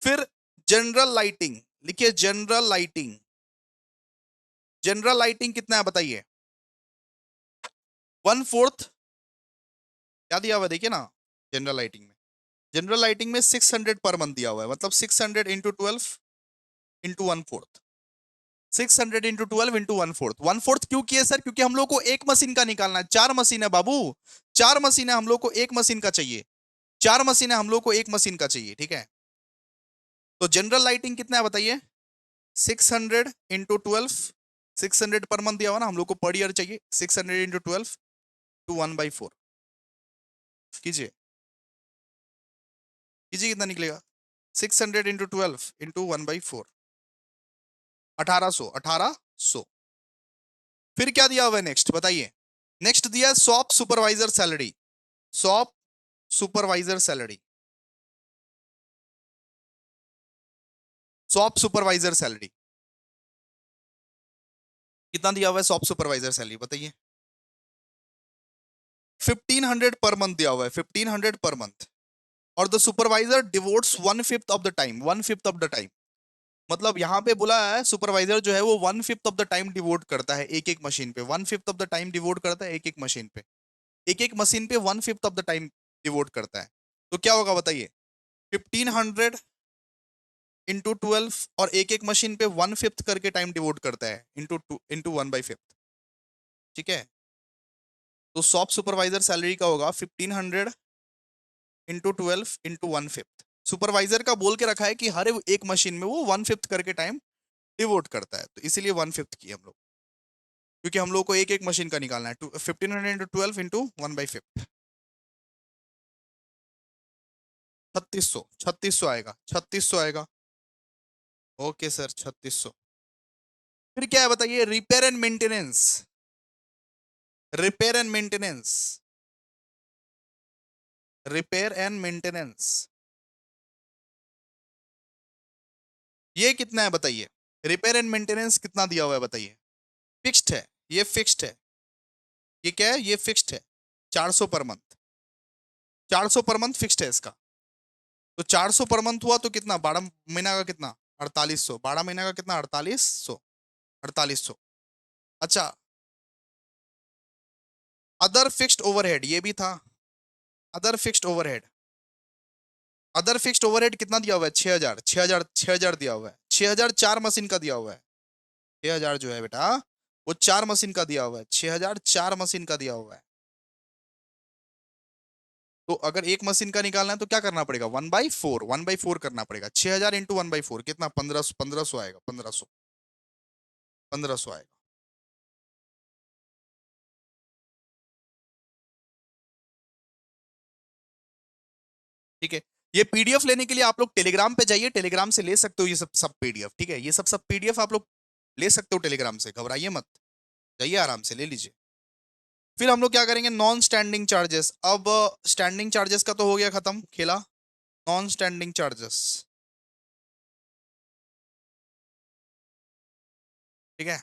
फिर जनरल लाइटिंग, लिखिए जनरल लाइटिंग, जनरल लाइटिंग कितना है बताइए। 1/4 क्या दिया हुआ है देखिए ना, जनरल लाइटिंग में, जनरल लाइटिंग में 600 पर मंथ दिया हुआ है, मतलब 600 इंटू 12 इंटू 1/4, 600 इंटू 12 इंटू 1/4। 1/4 क्यों किए सर, क्योंकि हम लोग को एक मशीन का निकालना है, 4 मशीन है बाबू, 4 मशीन है, हम लोग को एक मशीन का चाहिए, 4 मशीन है, हम लोग को एक मशीन का चाहिए, ठीक है। तो जनरल लाइटिंग कितना है बताइए, 600 इंटू 12, 600 पर मंथ दिया हुआ ना, हम लोग को पर ईयर चाहिए, 600 इंटू 12 टू 1/4 कीजिए, कीजिए कितना निकलेगा, 600 इंटू 12 इंटू 1/4, 1800, 1800। फिर क्या दिया हुआ है नेक्स्ट बताइए, नेक्स्ट दिया है shop supervisor salary, shop supervisor salary, shop supervisor salary कितना दिया हुआ है, शॉप सुपरवाइजर सैलरी बताइए। 1500 पर मंथ दिया हुआ है, 1500 पर मंथ। और the supervisor devotees 1/5 of the time, 1/5 of the time, मतलब यहाँ पे बोला है सुपरवाइजर जो है वो 1/5 ऑफ द टाइम डिवोट करता है एक एक मशीन पे, 1/5 ऑफ द टाइम डिवोट करता है एक एक मशीन पे, एक एक मशीन पे 1/5 ऑफ द टाइम डिवोट करता है। तो क्या होगा बताइए, 1500 इंटू 12 और एक एक मशीन पे 1/5 करके टाइम डिवोट करता है, इंटू 1/5, ठीक है। तो शॉप सुपरवाइजर सैलरी का होगा 1500 इंटू 12 इंटू 1/5। सुपरवाइजर का बोल के रखा है कि हर एक मशीन में वो 1/5 करके टाइम डिवोट करता है, तो इसीलिए 1/5 की हम लोग, क्योंकि हम लोग को एक एक मशीन का निकालना है। 1500 इंटू 12 इंटू 1/5, 3600, 3600 आएगा, 3600 आएगा। Okay sir 3600। फिर क्या है बताइए, repair and maintenance, repair and maintenance, repair and maintenance ये कितना है बताइए, रिपेयर एंड मेंटेनेंस कितना दिया हुआ है बताइए। फिक्स्ड है, ये फिक्स्ड है, ये क्या है, ये फिक्स्ड है, 400 per month, 400 per month fixed है इसका। तो 400 पर मंथ हुआ तो कितना, 12 महीना का कितना, 4800, 12 महीना का कितना, 4800, 4800। अच्छा अदर फिक्स्ड ओवरहेड ये भी था, other fixed overhead, other fixed overhead कितना दिया हुआ है? 6,000, 6,000, 6,000 दिया हुआ है। 6,000 चार मशीन का दिया हुआ है। 6,000 जो है बेटा वो चार मशीन का दिया हुआ है। 6,000 चार मशीन का दिया हुआ है। तो अगर एक मशीन का निकालना है तो क्या करना पड़ेगा? 1/4, 1/4 करना पड़ेगा। 6,000 इंटू 1/4 कितना? 1500, 1500 आएगा। 1500, 1500 आएगा। ठीक है। ये पीडीएफ लेने के लिए आप लोग टेलीग्राम पे जाइए, टेलीग्राम से ले सकते हो ये सब सब पीडीएफ। ठीक है, ये सब सब पीडीएफ आप लोग ले सकते हो टेलीग्राम से, घबराइए मत, जाइए आराम से ले लीजिए। फिर हम लोग क्या करेंगे? Non standing charges. अब स्टैंडिंग चार्जेस का तो हो गया खत्म खेला। नॉन स्टैंडिंग चार्जेस, ठीक है,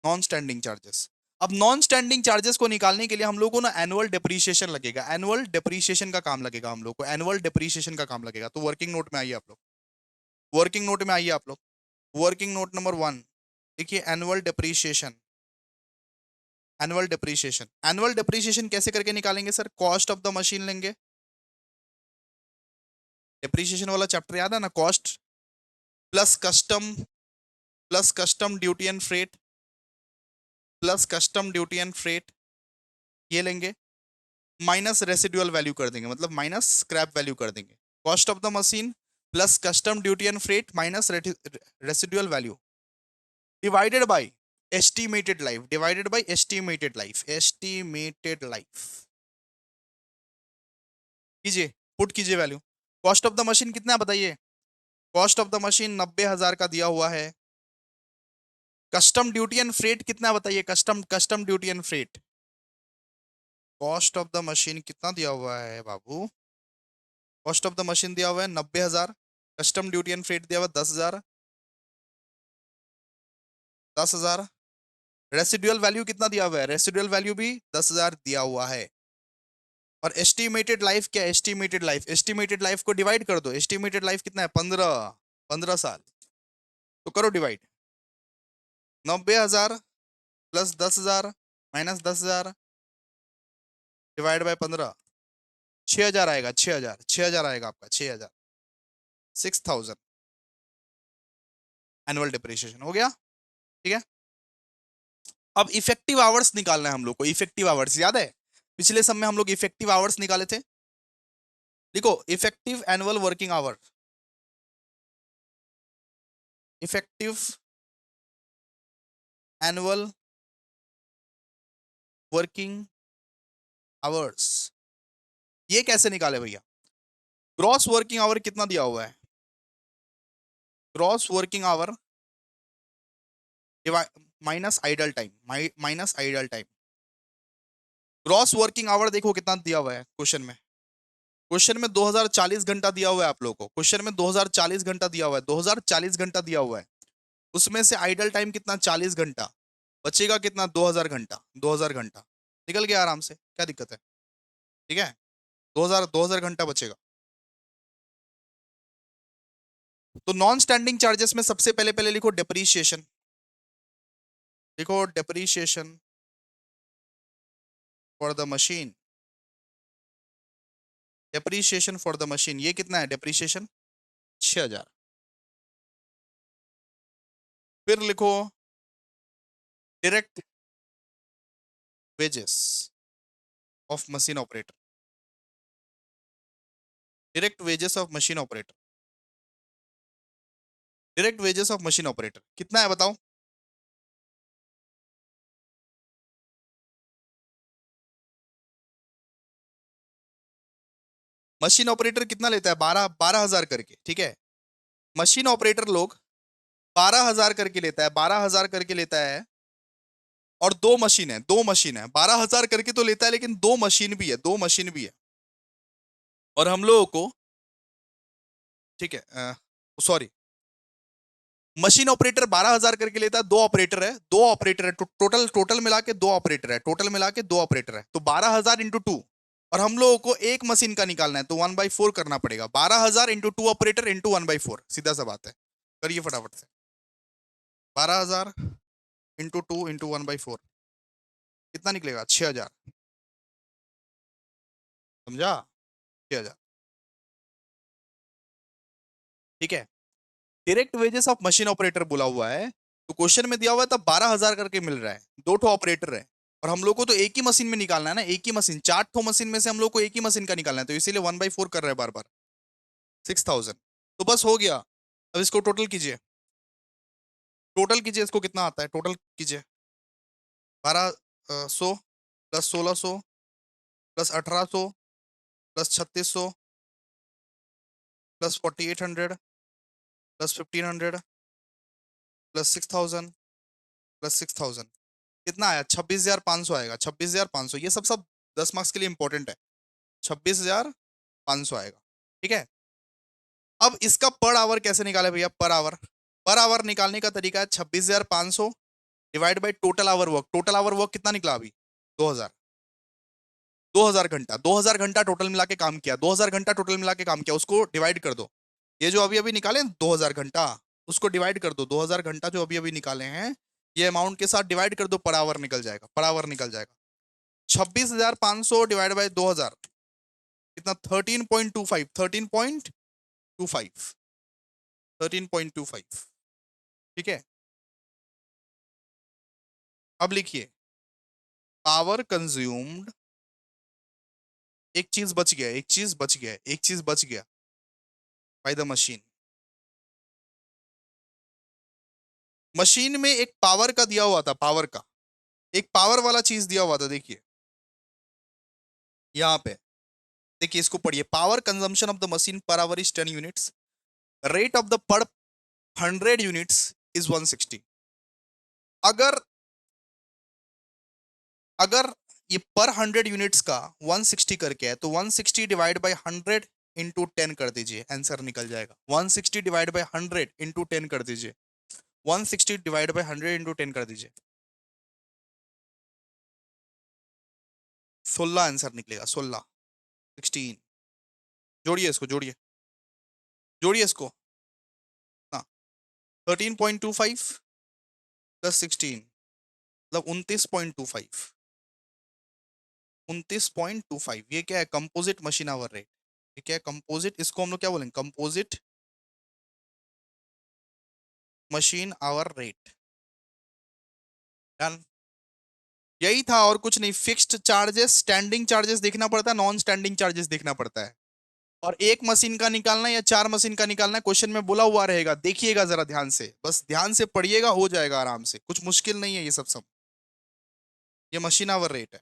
नॉन स्टैंडिंग चार्जेस। अब नॉन स्टैंडिंग चार्जेस को निकालने के लिए हम लोग को ना एनुअल डेप्रीशिएशन लगेगा, एनुअल डेप्रीशिएशन का काम लगेगा हम लोग को, एनुअल डेप्रीशिएशन का काम लगेगा। तो वर्किंग नोट में आइए आप लोग, वर्किंग नोट में आइए आप लोग, वर्किंग नोट नंबर 1 देखिए, annual depreciation. Annual depreciation, annual depreciation कैसे करके निकालेंगे sir? Cost of the machine लेंगे, डेप्रीशिएशन वाला चैप्टर याद है ना? Cost plus custom, plus custom duty and freight, plus custom duty and freight, ये लेंगे, माइनस रेसिडुअल वैल्यू कर देंगे, मतलब माइनस स्क्रैप वैल्यू कर देंगे। Cost of the machine plus custom duty and freight minus residual value divided by estimated life, divided by estimated life, estimated life कीजिए, put कीजिए value. Cost of the machine कितना है बताइए? Cost of the machine 90,000 का दिया हुआ है। Custom duty and freight कितना है बताइए? Custom custom duty and freight, cost of the machine कितना दिया हुआ है बाबू? कॉस्ट ऑफ द मशीन दिया हुआ है 90,000, कस्टम ड्यूटी एंड फ्रेट दिया हुआ है 10,000, 10,000। रेसिडुअल वैल्यू कितना दिया हुआ है? रेसिडुअल वैल्यू भी 10,000 दिया हुआ है। और एस्टिमेटेड लाइफ क्या है? एस्टिमेटेड लाइफ, एस्टिमेटेड लाइफ को डिवाइड कर दो। एस्टिमेटेड लाइफ कितना है? 15, 15 साल। तो करो divide, 90,000 plus 10,000 minus 10,000 divide by 15, 6,000 आएगा। 6,000, 6,000 आएगा आपका, 6,000, 6,000 एनुअल डिप्रिसिएशन हो गया। ठीक है, अब इफेक्टिव आवर्स निकालना है हम लोग को। इफेक्टिव आवर्स याद है पिछले सब में हम लोग इफेक्टिव आवर्स निकाले थे? देखो, effective annual working hour, effective annual working hours, ये कैसे निकाले भैया? ग्रॉस वर्किंग आवर कितना दिया हुआ है? Gross working hour minus idle time, minus idle time. Gross working hour देखो कितना दिया हुआ है क्वेश्चन में। क्वेश्चन में 2040 घंटा दिया हुआ है आप लोगों को, क्वेश्चन में 2040 घंटा दिया हुआ है, 2040 घंटा दिया हुआ है। उसमें से आइडल टाइम कितना? 40 घंटा। बचेगा कितना? 2000 घंटा, 2000 घंटा निकल गया आराम से, क्या दिक्कत है? ठीक है, 2000 घंटा बचेगा। तो नॉन स्टैंडिंग चार्जेस में सबसे पहले पहले लिखो डेप्रीशिएशन, लिखो depreciation for the machine, depreciation for the machine ये कितना है डेप्रीशिएशन? 6,000। फिर लिखो direct wages of machine operator, direct wages of machine operator, direct wages of machine operator कितना है बताओ? मशीन ऑपरेटर कितना लेता है? 12,000 करके, ठीक है। मशीन ऑपरेटर लोग 12,000 करके लेता है, 12,000 करके लेता है। और दो मशीन है, दो मशीन है, 12,000 करके तो लेता है, लेकिन दो मशीन भी है, दो मशीन भी है। और हम लोगों को, ठीक है, सॉरी, मशीन ऑपरेटर 12,000 करके लेता है, दो ऑपरेटर है, दो ऑपरेटर है, टोटल टोटल मिला के दो ऑपरेटर है, टोटल मिला के दो ऑपरेटर है, तो 12,000 इंटू टू। और हम लोगों को एक मशीन का निकालना है तो 1/4 करना पड़ेगा। 12,000 इंटू टू ऑपरेटर इंटू 1/4, सीधा सा बात है, करिए फटाफट से। 12,000 इंटू टू इंटू 1/4 कितना निकलेगा? 6,000। समझा? 6,000। ठीक है। Direct wages of machine operator बोला हुआ है, तो क्वेश्चन में दिया हुआ है तब 12,000 करके मिल रहा है, दो ठो ऑपरेटर है और हम लोग को तो एक ही मशीन में निकालना है ना, एक ही मशीन, चार ठो मशीन में से हम लोग को एक ही मशीन का निकालना है, तो इसीलिए 1/4 कर रहे हैं बार बार। 6,000 तो बस हो गया। अब इसको टोटल कीजिए, टोटल कीजिए, इसको कितना आता है, टोटल कीजिए। 1200 plus 1600 plus 1800 plus 3600 plus 4800 plus 1500 plus 6,000 plus 6,000 कितना आया, 26,500 आएगा। 26,500, ये सब सब 10 मार्क्स के लिए इंपॉर्टेंट है। 26,500 आएगा। ठीक है। अब इसका पर आवर कैसे निकाले भैया, पर आवर निकालने का तरीका है 26,500 divide by total hour work. Total hour work कितना निकला अभी, 2,000। 2,000 घंटा, 2,000 घंटा टोटल मिला के काम किया, 2,000 घंटा टोटल मिला के काम किया, उसको डिवाइड कर दो। ये जो अभी अभी निकाले 2,000 घंटा, उसको डिवाइड कर दो। 2,000 घंटा जो अभी अभी निकाले हैं, ये अमाउंट के साथ डिवाइड कर दो, पर आवर निकल जाएगा, पर आवर निकल जाएगा। 26,500 डिवाइड बाई 2,000 कितना, 13.25, 13.25, 13.25। ठीक है। अब लिखिए, पावर कंज्यूम्ड, एक चीज बच गया, एक चीज बच गया, एक चीज बच गया बाय द मशीन। मशीन में एक पावर का दिया हुआ था, पावर का एक पावर वाला चीज दिया हुआ था, देखिए यहां पे, देखिए इसको पढ़िए। Power consumption of the machine per hour is 10 units, rate of the पर 100 यूनिट्स इज 160। अगर अगर ये पर 100 यूनिट्स का 160 करके है, तो 160 डिवाइड बाई 100 इंटू 10 कर दीजिए, आंसर निकल जाएगा। 160 डिवाइड बाई 100 इंटू 10 कर दीजिए, 160 डिवाइड बाई 100 इंटू 10 कर दीजिए, 16 आंसर निकलेगा, 16, 16। जोड़िए इसको, जोड़िए, जोड़िए इसको ना, 13.25 प्लस 16 मतलब 29.25, 29.25। ये क्या है, कंपोजिट मशीन आवर रेट। ये क्या है, कंपोजिट, इसको हम लोग क्या बोलेंगे, composite machine hour rate. Done. यही था और कुछ नहीं। फिक्स्ड चार्जेस, स्टैंडिंग चार्जेस देखना पड़ता है, नॉन स्टैंडिंग चार्जेस देखना पड़ता है, और एक मशीन का निकालना है या चार मशीन का निकालना है, क्वेश्चन में बोला हुआ रहेगा, देखिएगा जरा ध्यान से, बस ध्यान से पढ़िएगा, हो जाएगा आराम से, कुछ मुश्किल नहीं है ये सब सब। ये मशीन आवर रेट है।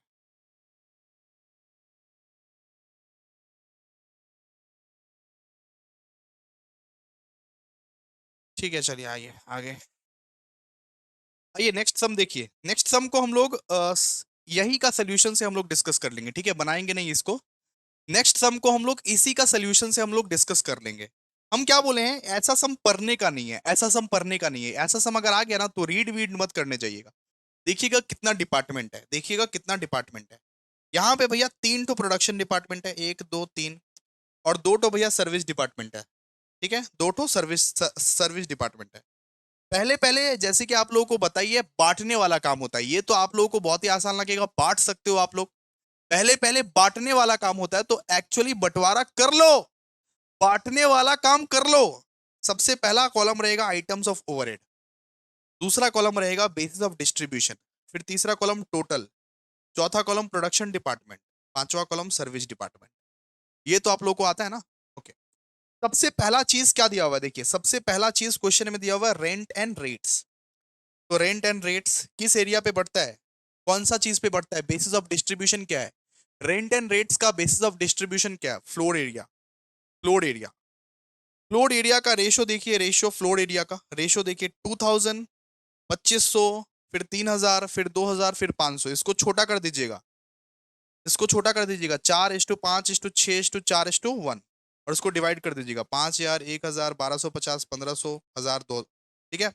ठीक है, चलिए आइए आगे। आइए नेक्स्ट सम देखिए। नेक्स्ट सम को हम लोग यही का सोल्यूशन से हम लोग डिस्कस कर लेंगे, ठीक है, बनाएंगे नहीं इसको। नेक्स्ट सम को हम लोग इसी का सोल्यूशन से हम लोग डिस्कस कर लेंगे। हम क्या बोले हैं, ऐसा सम पढ़ने का नहीं है, ऐसा सम पढ़ने का नहीं है। ऐसा सम अगर आ गया ना तो रीड वीड मत करने जाइएगा। देखिएगा कितना डिपार्टमेंट है, देखिएगा कितना डिपार्टमेंट है। यहाँ पे भैया 3 तो प्रोडक्शन डिपार्टमेंट है, 1 2 3, और 2 तो भैया सर्विस डिपार्टमेंट है। ठीक है, 2 तो सर्विस डिपार्टमेंट है। पहले पहले जैसे कि आप लोगों को बताइए, बांटने वाला काम होता है, ये तो आप लोगों को बहुत ही आसान लगेगा, बांट सकते हो आप लोग। पहले पहले बांटने वाला काम होता है, तो एक्चुअली बंटवारा कर लो, बांटने वाला काम कर लो। सबसे पहला कॉलम रहेगा आइटम्स ऑफ ओवरहेड, दूसरा कॉलम रहेगा बेसिस ऑफ डिस्ट्रीब्यूशन, फिर तीसरा कॉलम टोटल, चौथा कॉलम प्रोडक्शन डिपार्टमेंट, पांचवा कॉलम सर्विस डिपार्टमेंट। ये तो आप लोगों को आता है ना। ओके। सबसे पहला चीज क्या दिया हुआ है, देखिए सबसे पहला चीज क्वेश्चन में दिया हुआ है रेंट एंड रेट्स। तो रेंट एंड रेट्स किस एरिया पे बढ़ता है, कौन सा चीज पे बढ़ता है, बेसिस ऑफ डिस्ट्रीब्यूशन क्या है, रेंट एंड रेट्स का बेसिस ऑफ डिस्ट्रीब्यूशन क्या है, floor area. Floor area, floor area का रेशो देखिए, रेशो फ्लोर एरिया का रेशो देखिए, 2000, 2500, फिर 3000, फिर 2000, फिर 500। इसको छोटा कर दीजिएगा, इसको छोटा कर दीजिएगा, 4:5:6:4:1, और इसको डिवाइड कर दीजिएगा, 5,000, 1,000, 1250, 1500, 1000, 2। ठीक है।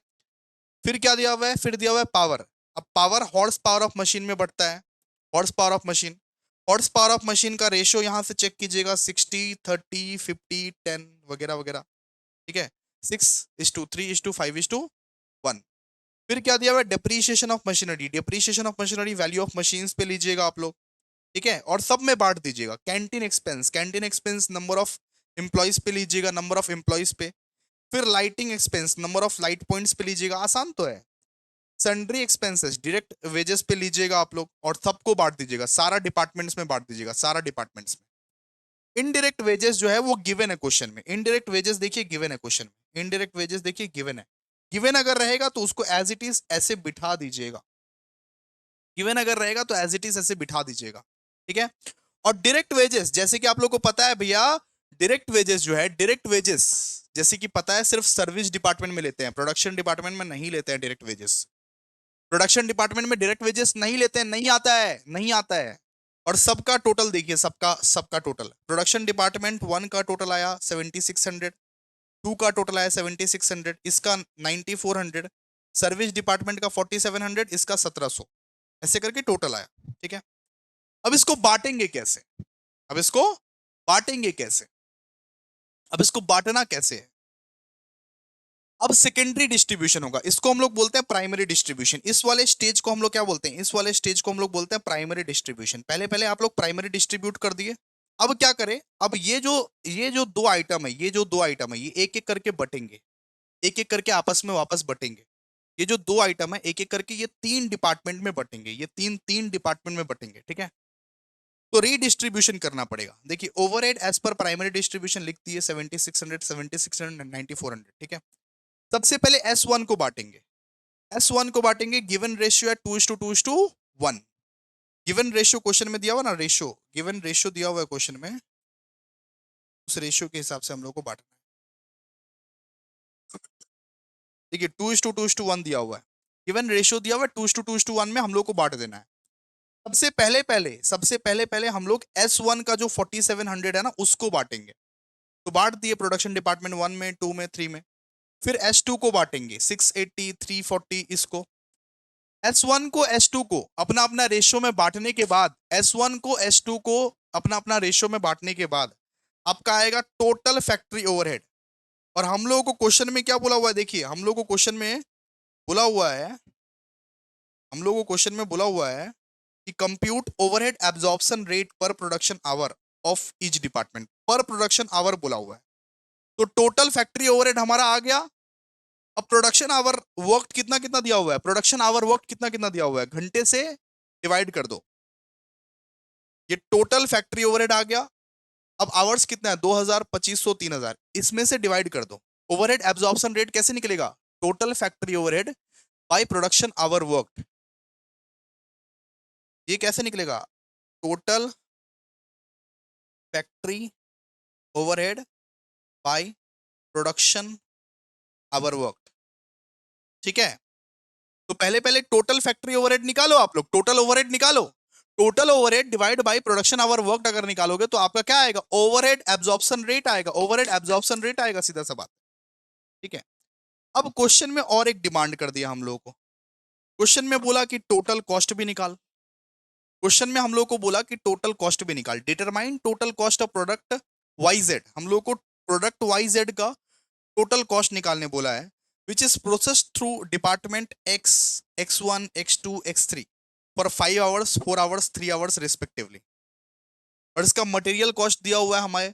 फिर क्या दिया हुआ है, फिर दिया हुआ है पावर। अब power horse power of machine में बढ़ता है, horse power of machine, horse power of machine का रेशियो यहां से चेक कीजिएगा, 60:30:50:10 वगैरह वगैरह। ठीक है, 6:3:5:1। फिर क्या दिया हुआ है, depreciation of machinery, depreciation of machinery value of machines पे लीजिएगा आप लोग। ठीक है, और सब में बांट दीजिएगा। Canteen expense number of employees पे लीजिएगा, नंबर ऑफ एम्प्लॉइज पे। फिर lighting expense number of light points पे लीजिएगा, आसान तो है। सन्ड्री एक्सपेंसेस डायरेक्ट वेजेस पे लीजिएगा आप लोग, और सबको बांट दीजिएगा, सारा डिपार्टमेंट्स में बांट दीजिएगा, सारा डिपार्टमेंट्स में। इनडायरेक्ट वेजेस जो है वो गिवन है क्वेश्चन में, इनडायरेक्ट वेजेस देखिए गिवन है क्वेश्चन में, इनडायरेक्ट वेजेस देखिए गिवन है। गिवन अगर रहेगा तो उसको एज इट इज ऐसे बिठा दीजिएगा, गिवन अगर रहेगा तो एज इट इज ऐसे बिठा दीजिएगा, ठीक है। और डायरेक्ट वेजेस जैसे कि आप लोग को पता है भैया, डायरेक्ट वेजेस जो है, डायरेक्ट वेजेस जैसे कि पता है सिर्फ सर्विस डिपार्टमेंट में लेते हैं, प्रोडक्शन डिपार्टमेंट में नहीं लेते हैं डायरेक्ट वेजेस। प्रोडक्शन डिपार्टमेंट में डायरेक्ट वेजेस नहीं लेते हैं, नहीं आता है, नहीं आता है। और सबका टोटल देखिए, सबका सबका टोटल प्रोडक्शन डिपार्टमेंट 1 का टोटल आया 7600, 2 का टोटल आया 7600, इसका 9400, सर्विस डिपार्टमेंट का 4700, इसका 1700, ऐसे करके टोटल आया, ठीक है। अब इसको बांटेंगे कैसे, अब इसको बांटेंगे कैसे, अब इसको बांटना कैसे है। अब सेकेंडरी डिस्ट्रीब्यूशन होगा, इसको हम लोग बोलते हैं प्राइमरी डिस्ट्रीब्यूशन। इस वाले स्टेज को हम लोग क्या बोलते हैं, इस वाले स्टेज को हम लोग बोलते हैं प्राइमरी डिस्ट्रीब्यूशन। पहले पहले आप लोग प्राइमरी डिस्ट्रीब्यूट कर दिए। अब क्या करें, अब ये जो दो आइटम है, ये जो दो आइटम है, ये एक एक करके बटेंगे, एक एक करके आपस में वापस बटेंगे। ये जो दो आइटम है एक एक करके ये तीन डिपार्टमेंट में बटेंगे, ये तीन तीन डिपार्टमेंट में बटेंगे, ठीक है। तो रीडिस्ट्रीब्यूशन करना पड़ेगा। देखिए overhead as per primary distribution लिखती है 7600, 7600, 9400, ठीक है। सबसे पहले S1 को बांटेंगे, S1 को बांटेंगे, गिवन रेशियो है 2:2:1। गिवन रेशियो क्वेश्चन में दिया हुआ ना, रेशियो, गिवन रेशियो दिया हुआ है क्वेश्चन में, उस रेशियो के हिसाब से हम लोग को बांटना है। देखिए 2:2:1 दिया हुआ है, गिवन रेशियो दिया हुआ है 2:2:1 में हम लोग को बांट देना है। सबसे पहले हम लोग S1 का जो 4700 है ना उसको बांटेंगे। तो बांट दिए प्रोडक्शन डिपार्टमेंट 1 में, 2 में, 3 में। फिर S2 को बांटेंगे 680, 340, इसको S1 को S2 को अपना अपना रेशियो में बांटने के बाद, S1 को S2 को अपना अपना रेशियो में बांटने के बाद आपका आएगा टोटल फैक्ट्री ओवरहेड। और हम लोगों को क्वेश्चन में क्या बोला हुआ है, देखिए हम लोगों को क्वेश्चन में बोला हुआ है, हम लोगों को क्वेश्चन में बोला हुआ है कि कंप्यूट ओवरहेड एब्जॉर्प्शन रेट पर production hour of each department, पर प्रोडक्शन आवर बोला हुआ है। तो टोटल फैक्ट्री ओवरहेड हमारा आ गया। अब प्रोडक्शन आवर वर्क कितना कितना दिया हुआ है, प्रोडक्शन आवर वर्क कितना कितना दिया हुआ है, घंटे से डिवाइड कर दो, ये टोटल फैक्ट्री ओवरहेड आ गया। अब आवर्स कितना है, 2000, 2500, 3000, इसमें से डिवाइड कर दो। ओवरहेड एब्जॉर्प्शन रेट कैसे निकलेगा, total factory overhead by production hour work, ये कैसे निकलेगा, total factory overhead by production hour work, ठीक है। तो पहले पहले टोटल फैक्ट्री ओवरहेड निकालो, आप लोग टोटल ओवरहेड निकालो। Total overhead divide by production hour work अगर निकालोगे तो आपका क्या आएगा, ओवरहेड एब्जॉर्प्शन रेट आएगा, ओवरहेड एब्जॉर्प्शन रेट आएगा, सीधा सा बात, ठीक है। अब क्वेश्चन में और एक डिमांड कर दिया हम लोगों को, क्वेश्चन में बोला कि टोटल कॉस्ट भी निकाल, क्वेश्चन में हम लोग को बोला कि टोटल कॉस्ट भी निकाल, determine total cost of product Y Z, हम लोग को प्रोडक्ट वाई जेड का टोटल कॉस्ट निकालने बोला है, which is process through department X, X1, X2, X3 for 5 hours, 4 hours, 3 hours respectively. और इसका मटेरियल कॉस्ट दिया हुआ है हमारे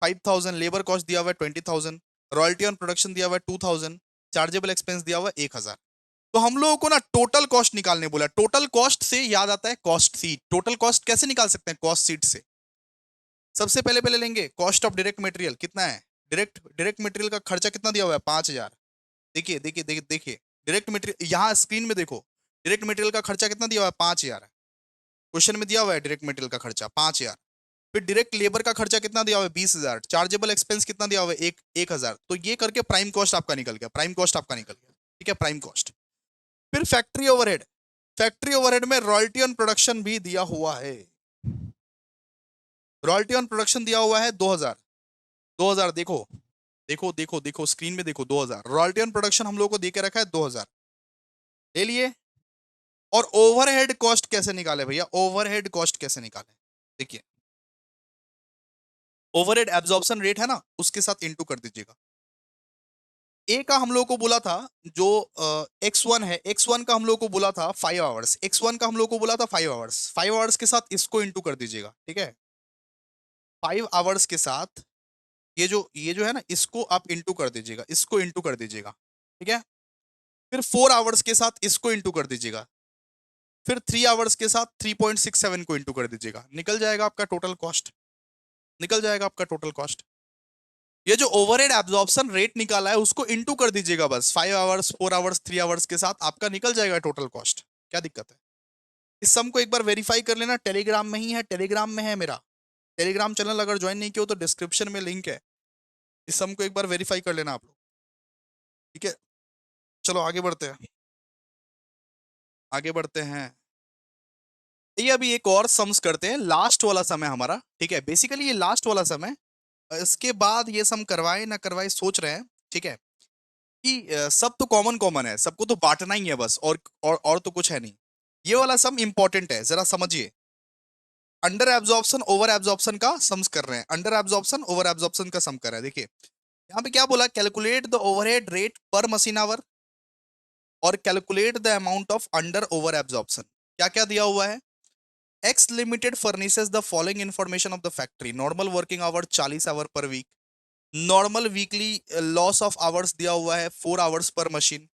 5000, लेबर कॉस्ट दिया हुआ है 20,000, रॉयल्टी ऑन प्रोडक्शन दिया हुआ है 2000, चार्जेबल एक्सपेंस दिया हुआ है 1000। तो हम लोगों को ना टोटल कॉस्ट निकालने बोला। टोटल कॉस्ट से याद आता है कॉस्ट सीट, टोटल कॉस्ट कैसे निकाल सकते हैं, कॉस्ट सीट से। सबसे पहले पहले लेंगे कॉस्ट ऑफ डायरेक्ट मटेरियल, कितना है, डायरेक्ट मटेरियल का खर्चा कितना दिया हुआ है, 5000। देखिए देखिए देखिए देखिए, डायरेक्ट मटेरियल यहाँ स्क्रीन में देखो, डायरेक्ट मटेरियल का खर्चा कितना दिया हुआ है, 5000। क्वेश्चन में दिया हुआ है डायरेक्ट मटेरियल का खर्चा 5000। फिर डायरेक्ट लेबर का खर्चा कितना दिया हुआ है, 20000। चार्जेबल एक्सपेंस कितना दिया हुआ है, 1000। तो ये करके प्राइम कॉस्ट आपका निकल गया, प्राइम कॉस्ट आपका निकल गया, ठीक है, प्राइम कॉस्ट। फिर फैक्ट्री ओवरहेड, फैक्ट्री ओवरहेड में रॉयल्टी ऑन प्रोडक्शन भी दिया हुआ है, रॉयल्टी ऑन प्रोडक्शन दिया हुआ है 2000, 2000 देखो देखो देखो देखो स्क्रीन में देखो, 2000 रॉयल्टी ऑन प्रोडक्शन हम लोग को दे के रखा है, 2000 ले लिए। और ओवरहेड कॉस्ट कैसे निकाले भैया, ओवरहेड कॉस्ट कैसे निकाले, देखिए ओवरहेड एब्जॉर्प्शन रेट है ना, उसके साथ इंटू कर दीजिएगा। ए का हम लोग को बोला था जो x1 है, x1 का हम लोग को बोला था 5 आवर्स, x1 का हम लोग को बोला था 5 आवर्स, 5 आवर्स के साथ इसको इंटू कर दीजिएगा, ठीक है। 5 आवर्स के साथ ये जो है ना, इसको आप इंटू कर दीजिएगा, इसको इंटू कर दीजिएगा, ठीक है। फिर 4 आवर्स के साथ इसको इंटू कर दीजिएगा, फिर 3 आवर्स के साथ 3.67 को इंटू कर दीजिएगा, निकल जाएगा आपका टोटल कॉस्ट, निकल जाएगा आपका टोटल कॉस्ट। ये जो ओवरहेड एब्जॉर्प्शन रेट निकाला है उसको इंटू कर दीजिएगा बस, 5 आवर्स, 4 आवर्स, 3 आवर्स के साथ आपका निकल जाएगा टोटल कॉस्ट। क्या दिक्कत है? इस सम को एक बार वेरीफाई कर लेना, टेलीग्राम में ही है, टेलीग्राम में है मेरा टेलीग्राम चैनल, अगर ज्वाइन नहीं किया हो तो डिस्क्रिप्शन में लिंक है। इस सम को एक बार वेरीफाई कर लेना आप लोग, ठीक है। चलो आगे बढ़ते हैं, आगे बढ़ते हैं। ये अभी एक और सम्स करते हैं, लास्ट वाला सम है हमारा, ठीक है। बेसिकली ये लास्ट वाला सम है, इसके बाद ये सम करवाए ना करवाए सोच रहे हैं, ठीक है। कि सब तो कॉमन कॉमन है, सबको तो बांटना ही है बस, और तो कुछ है नहीं। ये वाला सम इंपॉर्टेंट है, जरा समझिए। अंडर एब्जॉर्प्शन ओवर एब्जॉर्प्शन का सम्स कर रहे हैं, अंडर एब्जॉर्प्शन ओवर एब्जॉर्प्शन का सम कर रहे हैं। देखिए यहाँ पे क्या बोला, calculate the overhead rate per machine hour और calculate the amount of under over absorption. क्या क्या दिया हुआ है? X limited furnishes the following information of the factory, normal working hour 40 hour per week, normal weekly loss of hours दिया हुआ है 4 hours per machine,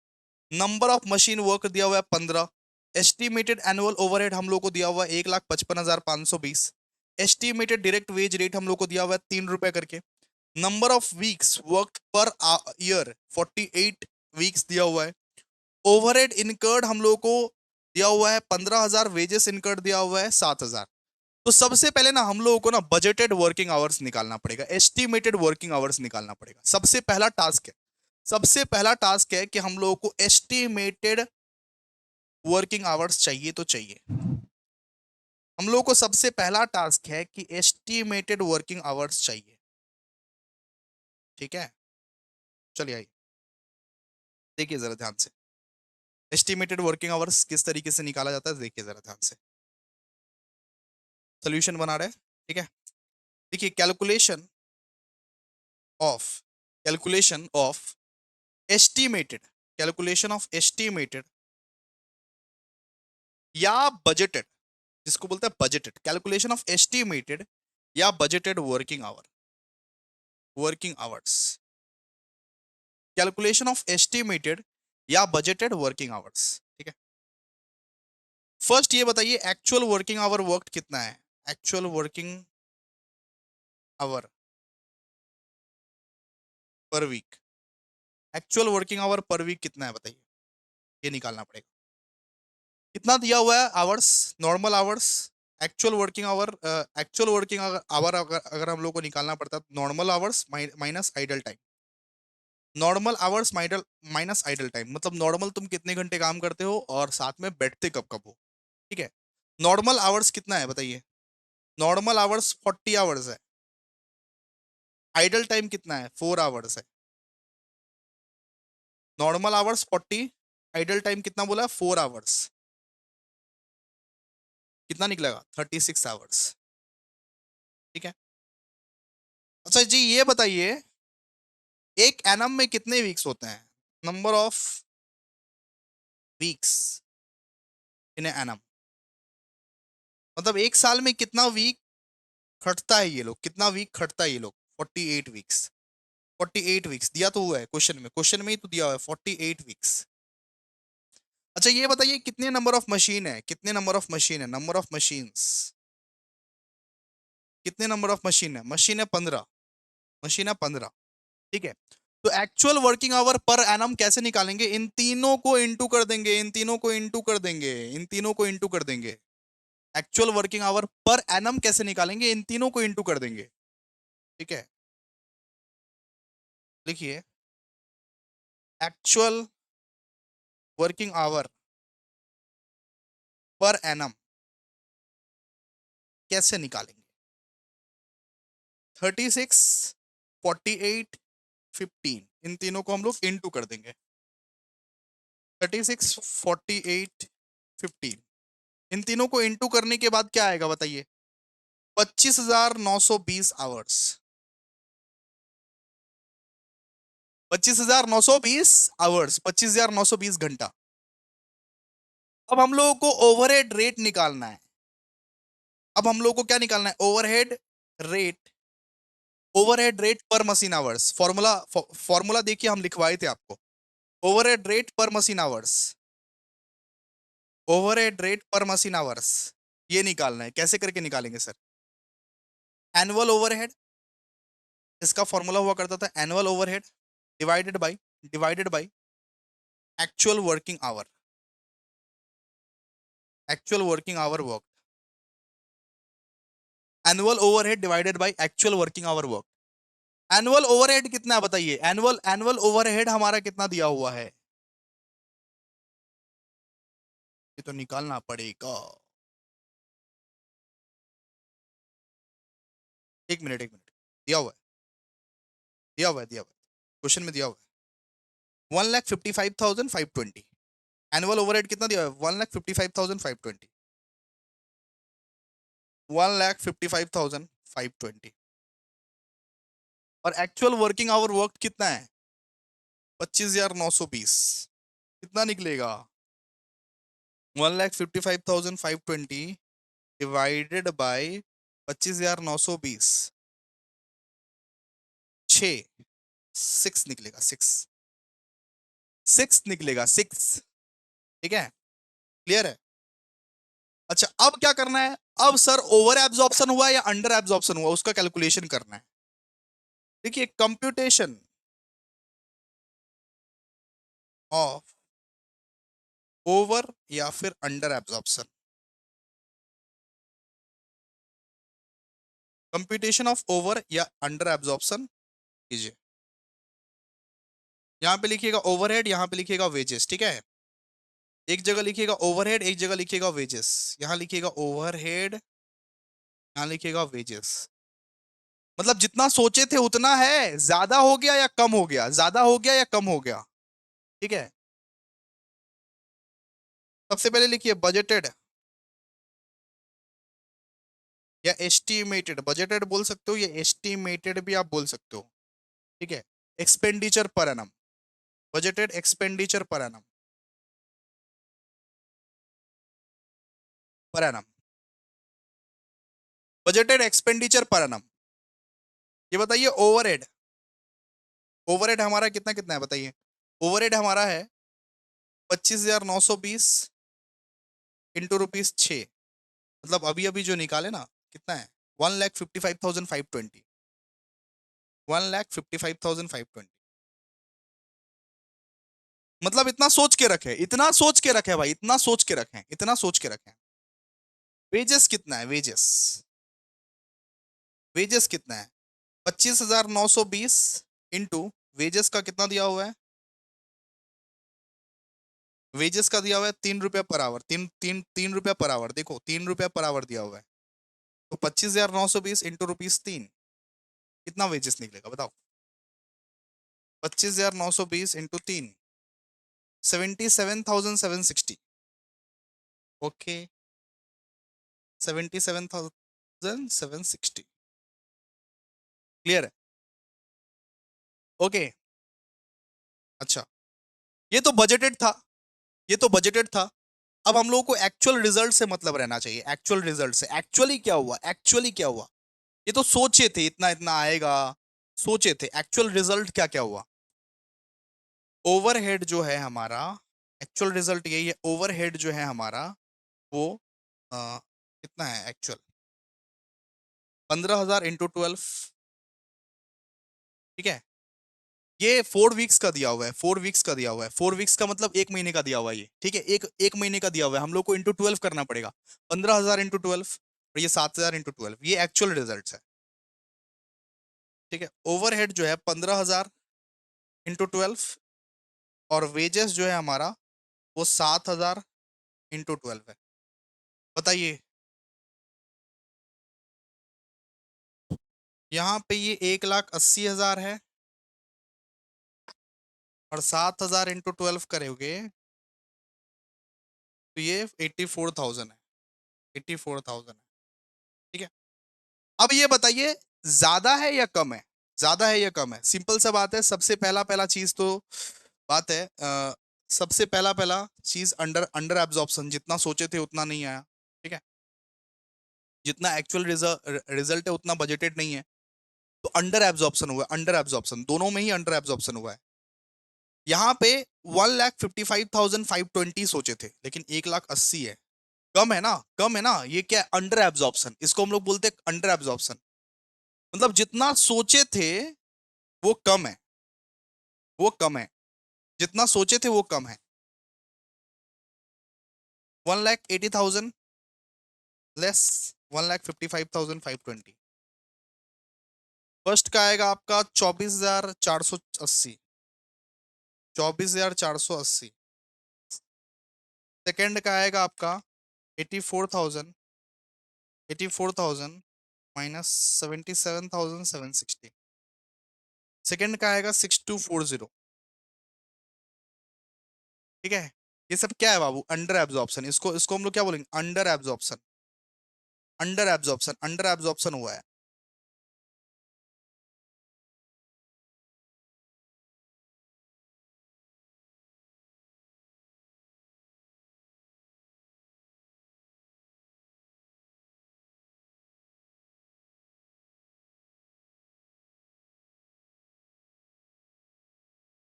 number of machine work दिया हुआ है 15, एस्टिमेटेड एनुअल ओवरहेड हम लोग को दिया हुआ है 1,55,520, एस्टिमेटेड डायरेक्ट वेज रेट हम लोग को दिया हुआ है 3 रुपए करके, number of weeks work per year 48 weeks दिया हुआ है, ओवरहेड इनकर्ड हम लोग को दिया हुआ है 15,000, वेजेस इनकर्ड दिया हुआ है 7,000। तो सबसे पहले ना हम लोगों को ना बजटेड वर्किंग आवर्स निकालना पड़ेगा, एस्टिमेटेड वर्किंग आवर्स निकालना पड़ेगा, सबसे पहला टास्क है। सबसे पहला टास्क है कि हम लोगों को एस्टिमेटेड वर्किंग आवर्स चाहिए तो चाहिए, हम लोगों को सबसे पहला टास्क है कि एस्टिमेटेड वर्किंग आवर्स चाहिए, ठीक है। चलिए आइए देखिए जरा ध्यान से, एस्टिमेटेड वर्किंग आवर्स किस तरीके से निकाला जाता है, देखिए जरा ध्यान से। सोल्यूशन बना रहे हैं, ठीक है। देखिए of calculation of estimated, calculation of estimated या बजटेड, जिसको बोलते हैं बजटेड, कैलकुलेशन ऑफ एस्टिमेटेड या budgeted working hour, working hours, calculation of estimated या बजटेड वर्किंग आवर्स, ठीक है। फर्स्ट ये बताइए एक्चुअल वर्किंग आवर वर्क कितना है, actual working hour per week, actual working hour per week कितना है बताइए, ये निकालना पड़ेगा। कितना दिया हुआ है hours, normal hours, actual working our, actual working our अगर हम लोग को निकालना पड़ता है, normal hours minus idle time, normal hours minus idol time, मतलब नॉर्मल तुम कितने घंटे काम करते हो और साथ में बैठते कब कब हो, ठीक है। नॉर्मल आवर्स कितना है बताइए, नॉर्मल आवर्स 40 आवर्स है, आइडल टाइम कितना है 4 आवर्स है, नॉर्मल आवर्स 40, आइडल टाइम कितना बोला है 4 आवर्स, कितना निकलेगा 36 आवर्स, ठीक है। अच्छा जी ये बताइए एक एनम में कितने वीक्स होते हैं, number of weeks in annum, मतलब एक साल में कितना वीक खटता है ये लोग, कितना वीक खटता है ये लोग, 48 वीक्स, 48 वीक्स दिया तो हुआ है क्वेश्चन में, क्वेश्चन में ही तो दिया हुआ है 48 वीक्स। अच्छा ये बताइए कितने नंबर ऑफ मशीन है, कितने नंबर ऑफ मशीन है, नंबर ऑफ मशीन्स, कितने नंबर ऑफ मशीन है, मशीन है 15, मशीन है 15, ठीक है। तो actual working hour per annum कैसे निकालेंगे, इन तीनों को इंटू कर देंगे, इन तीनों को इंटू कर देंगे, इन तीनों को इंटू कर देंगे। Actual working hour per annum कैसे निकालेंगे, इन तीनों को इंटू कर देंगे, ठीक है। लिखिए actual working hour per annum कैसे निकालेंगे, 36, 48, 15, इन तीनों को हम लोग इंटू कर देंगे, 36, 48, 15, इन तीनों को इंटू करने के बाद क्या आएगा बताइए, 25,920 आवर्स, 25,920 आवर्स, 25,920 घंटा। अब हम लोगों को ओवरहेड रेट निकालना है। अब हम लोगों को क्या निकालना है? Overhead rate. Overhead rate per machine hours. Formula देखिए, हम लिखवाए थे आपको। Overhead rate per machine hours, overhead rate per machine hours, ये निकालना है। कैसे करके निकालेंगे सर? एनुअल ओवरहेड, इसका फॉर्मूला हुआ करता था annual overhead divided by actual working our, actual working our work. Annual overhead divided by actual working our work. Annual overhead कितना है बताइए? एनुअल ओवरहेड हमारा कितना दिया हुआ है? ये तो निकालना पड़ेगा। एक मिनट, दिया हुआ है, दिया हुआ है, क्वेश्चन में दिया हुआ है। 1,55,520। एनुअल ओवरहेड कितना दिया हुआ है? 1,55,520। 1,55,520। और एक्चुअल वर्किंग आवर वर्क कितना है? 25,920। कितना निकलेगा? 1,55,520 डिवाइडेड बाय 25,920, 6 निकलेगा, 6 निकलेगा, 6। ठीक है, क्लियर है? अच्छा, अब क्या करना है? अब सर ओवर एब्जॉर्प्शन हुआ या अंडर एब्जॉर्प्शन हुआ, उसका कैलकुलेशन करना है। देखिए, कंप्यूटेशन ऑफ ओवर या फिर under absorption, computation of over या अंडर एब्जॉर्प्शन कीजिए। यहां पे लिखिएगा ओवरहेड, यहां पे लिखिएगा वेजेस। ठीक है, एक जगह लिखिएगा ओवरहेड, एक जगह लिखिएगा वेजेस। यहां लिखिएगा ओवरहेड, यहां लिखिएगा वेजेस। मतलब जितना सोचे थे उतना है, ज्यादा हो गया या कम हो गया, ज्यादा हो गया या कम हो गया। ठीक है, सबसे पहले लिखिए बजटेड या एस्टिमेटेड। बजटेड बोल सकते हो या एस्टिमेटेड भी आप बोल सकते हो। ठीक है, expenditure per annum, budgeted expenditure per annum, per annum, budgeted expenditure per annum. ये बताइए ओवरहेड, ओवरहेड हमारा कितना कितना है बताइए? ओवरहेड हमारा है 25,920 इंटू ₹6। मतलब अभी अभी जो निकाले ना, कितना है? 1,55,520, 1,55,520। मतलब इतना सोच के रखे, इतना सोच के रखे भाई, इतना सोच के रखें, इतना सोच के रखें। वेजेस कितना है? वेजेस, वेजेस कितना है? 25,920 इंटू वेजेस का कितना दिया हुआ है? वेजेस का दिया हुआ है ₹3 पर आवर, ₹3 पर आवर। देखो, ₹3 पर आवर दिया हुआ है। तो 25,920 इंटू ₹3, कितना वेजेस निकलेगा बताओ? 25,920 इंटू 3, 77,760। ओके, 77,760। क्लियर है? ओके, अच्छा, ये तो बजटेड था, ये तो बजटेड था। अब हम लोगों को एक्चुअल रिजल्ट से मतलब रहना चाहिए, एक्चुअल रिजल्ट से। एक्चुअली क्या हुआ, एक्चुअली क्या हुआ? ये तो सोचे थे इतना इतना आएगा, सोचे थे। एक्चुअल रिजल्ट क्या क्या हुआ? ओवरहेड जो है हमारा, एक्चुअल रिजल्ट यही है। ओवरहेड जो है हमारा वो कितना है एक्चुअल? 15,000 इंटू 12। ठीक है, ये 4 वीक्स का दिया हुआ है, 4 वीक्स का दिया हुआ है। 4 वीक्स का मतलब 1 महीने का दिया हुआ है ये। ठीक है, एक महीने का दिया हुआ है, हम लोग को इंटू 12 करना पड़ेगा। 15,000 इंटू 12 और ये 7,000 इंटू 12, ये एक्चुअल रिजल्ट है। ठीक है, ओवरहेड जो है 15,000 इंटू 12 और वेजेस जो है हमारा वो 7,000 इंटू 12 है। बताइए, यहाँ पे ये 1,80,000 है और 7,000 इंटू 12 करोगे तो ये 84,000 है, 84,000 है। ठीक है, अब ये बताइए ज्यादा है या कम है? ज्यादा है या कम है? सिंपल सा बात है, सबसे पहला पहला चीज तो बात है सबसे पहला पहला चीज अंडर अंडर एब्जॉर्प्शन, जितना सोचे थे उतना नहीं आया, ठीक है। जितना एक्चुअल रिजल्ट है उतना बजटेड नहीं है, तो अंडर एब्जॉर्प्शन हुआ है, अंडर एब्जॉर्प्शन, दोनों में ही अंडर एब्जॉर्प्शन हुआ है। यहाँ पे 1,55,520 सोचे थे, लेकिन 1,80,000 है। कम है ना, कम है ना, ये क्या है? अंडर एब्जॉर्प्शन, इसको हम लोग बोलते हैं अंडर एब्जॉर्प्शन। मतलब जितना सोचे थे वो कम है, वो कम है, जितना सोचे थे वो कम है। 1,80,000 लेस 1,55,520। फर्स्ट का आएगा आपका 24,480, 24,480। सेकेंड का आएगा आपका 84,000, 84,000 माइनस 77,760। सेकेंड का आएगा 6,240, ठीक है। ये सब क्या है बाबू? Under absorption. इसको इसको हम लोग क्या बोलेंगे? Under absorption, under absorption, under absorption हुआ है।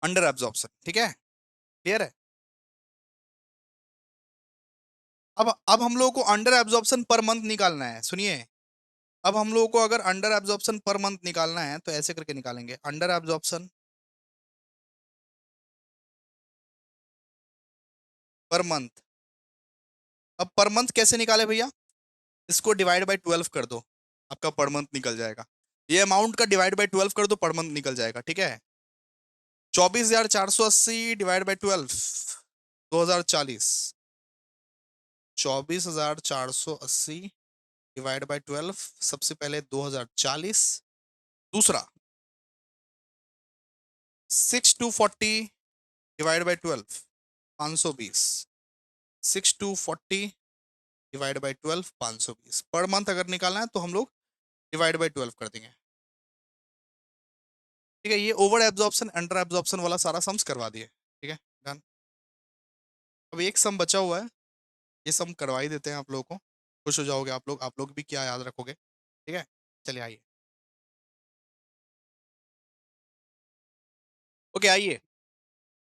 अंडर एब्जॉर्प्शन, ठीक है, क्लियर है। अब हम लोगों को अंडर एब्जॉर्प्शन पर मंथ निकालना है, सुनिए। अब हम लोगों को अगर अंडर एब्जॉर्प्शन पर मंथ निकालना है तो ऐसे करके निकालेंगे, अंडर एब्जॉर्प्शन पर मंथ। अब पर मंथ कैसे निकाले भैया? इसको डिवाइड बाय 12 कर दो, आपका पर मंथ निकल जाएगा। ये अमाउंट का डिवाइड बाय 12 कर दो, पर मंथ निकल जाएगा, ठीक है। 24,480 डिवाइड बाय 12, 2,040। 24,480 डिवाइड बाय 12, सबसे पहले 2,040। दूसरा 6,240 divide by 12, 520। 6,240 divide by 12, 520। Per month अगर निकालना है तो हम लोग डिवाइड बाय 12 कर देंगे, ठीक है। ये ओवर एब्जॉर्प्शन अंडर एब्जॉर्प्शन वाला सारा सम्स करवा दिए, ठीक है, डन। अब एक सम बचा हुआ है, ये सम करवा ही देते हैं आप लोगों को, खुश हो जाओगे आप लोग भी क्या याद रखोगे, ठीक है। चलिए आइए, ओके आइए,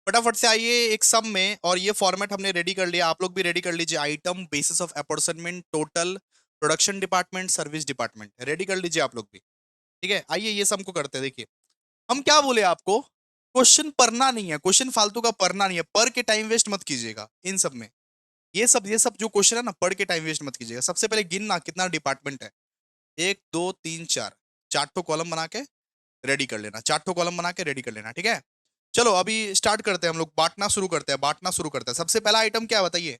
फटाफट से आइए एक सम में। और ये फॉर्मेट हमने रेडी कर लिया, आप लोग भी रेडी कर लीजिए। Item, basis of apportionment, total, production department, service department, ready कर लीजिए आप लोग भी, ठीक है। आइए ये सम को करते हैं। देखिए हम क्या बोले आपको, क्वेश्चन पढ़ना नहीं है, क्वेश्चन फालतू का पढ़ना नहीं है, पढ़ के टाइम वेस्ट मत कीजिएगा इन सब में। ये सब जो क्वेश्चन है ना, पढ़ के टाइम वेस्ट मत कीजिएगा। सबसे पहले गिनना कितना डिपार्टमेंट है, 1 2 3 4, 4 कॉलम बना के रेडी कर लेना, 4 कॉलम बना के रेडी कर लेना, ठीक है। चलो अभी स्टार्ट करते हैं, हम लोग बांटना शुरू करते हैं, बांटना शुरू करते हैं। सबसे पहला आइटम क्या है बताइए?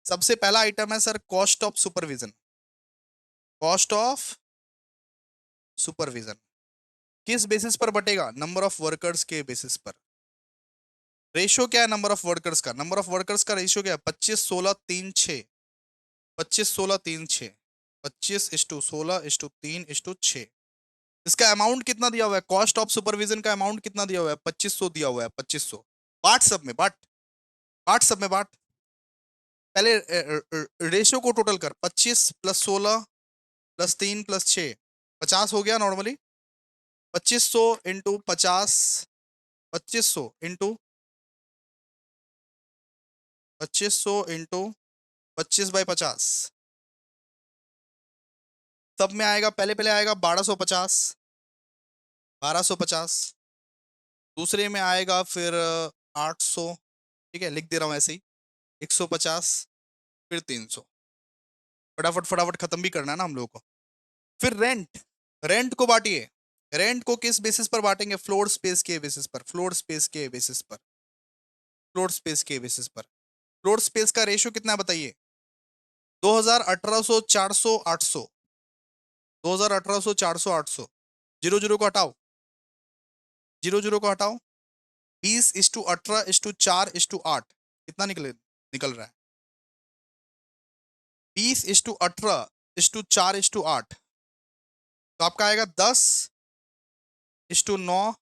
सबसे पहला आइटम है sir cost of supervision, cost of supervision. किस बेसिस पर बटेगा? नंबर ऑफ वर्कर्स के बेसिस पर। रेशियो क्या है नंबर ऑफ वर्कर्स का? नंबर ऑफ वर्कर्स का रेशियो क्या है? 25 16 3 6, 25 16 3 6, 25:16:3:6। इसका अमाउंट कितना दिया हुआ है? कॉस्ट ऑफ सुपरविजन का अमाउंट कितना दिया हुआ है? 2500 दिया हुआ है, 2500। बांट सब में, बांट, बांट सब में, बांट। पहले रेशियो को टोटल कर, 25 + 16 + 3 + 6, 50 हो गया नॉर्मली। 2500 इंटू 50, 2500 इंटू 25 बाई 50, सब में आएगा। पहले पहले आएगा 1250, 1250। दूसरे में आएगा फिर 800, ठीक है, लिख दे रहा हूँ ऐसे ही, 150, फिर 300। फटाफट फटाफट खत्म भी करना है ना हम लोगों को। फिर रेंट, रेंट को बांटिए। रेंट को किस बेसिस पर बांटेंगे? फ्लोर स्पेस के बेसिस पर, फ्लोर स्पेस के बेसिस पर, फ्लोर स्पेस के बेसिस पर। फ्लोर स्पेस का रेशियो कितना है बताइए? 2000, 1800, 400, 800। 2000, 1800, 400, 800। जीरो जीरो को हटाओ, जीरो जीरो को हटाओ। 20:18:4:8 कितना निकल रहा है? 20:18:4:8, तो आपका आएगा 10 9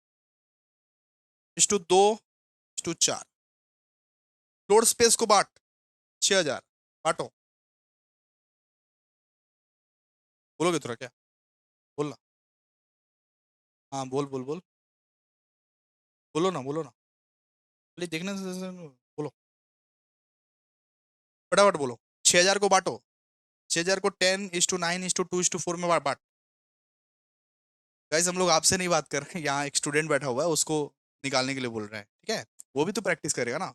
2 4। फ्लोर स्पेस को बांट, 6000 बांटो। बोलोगे थोड़ा क्या? बोलना। हाँ बोल बोल बोल। बोलो ना बोलो ना। खाली देखने से बोलो, फटाफट बोलो। 6000 को बांटो, 6000 को 10:9:2:4 में बांट। गाइस हम लोग आपसे नहीं बात कर रहे हैं, यहाँ एक स्टूडेंट बैठा हुआ है, उसको निकालने के लिए बोल रहे हैं, ठीक है? वो भी तो प्रैक्टिस करेगा ना,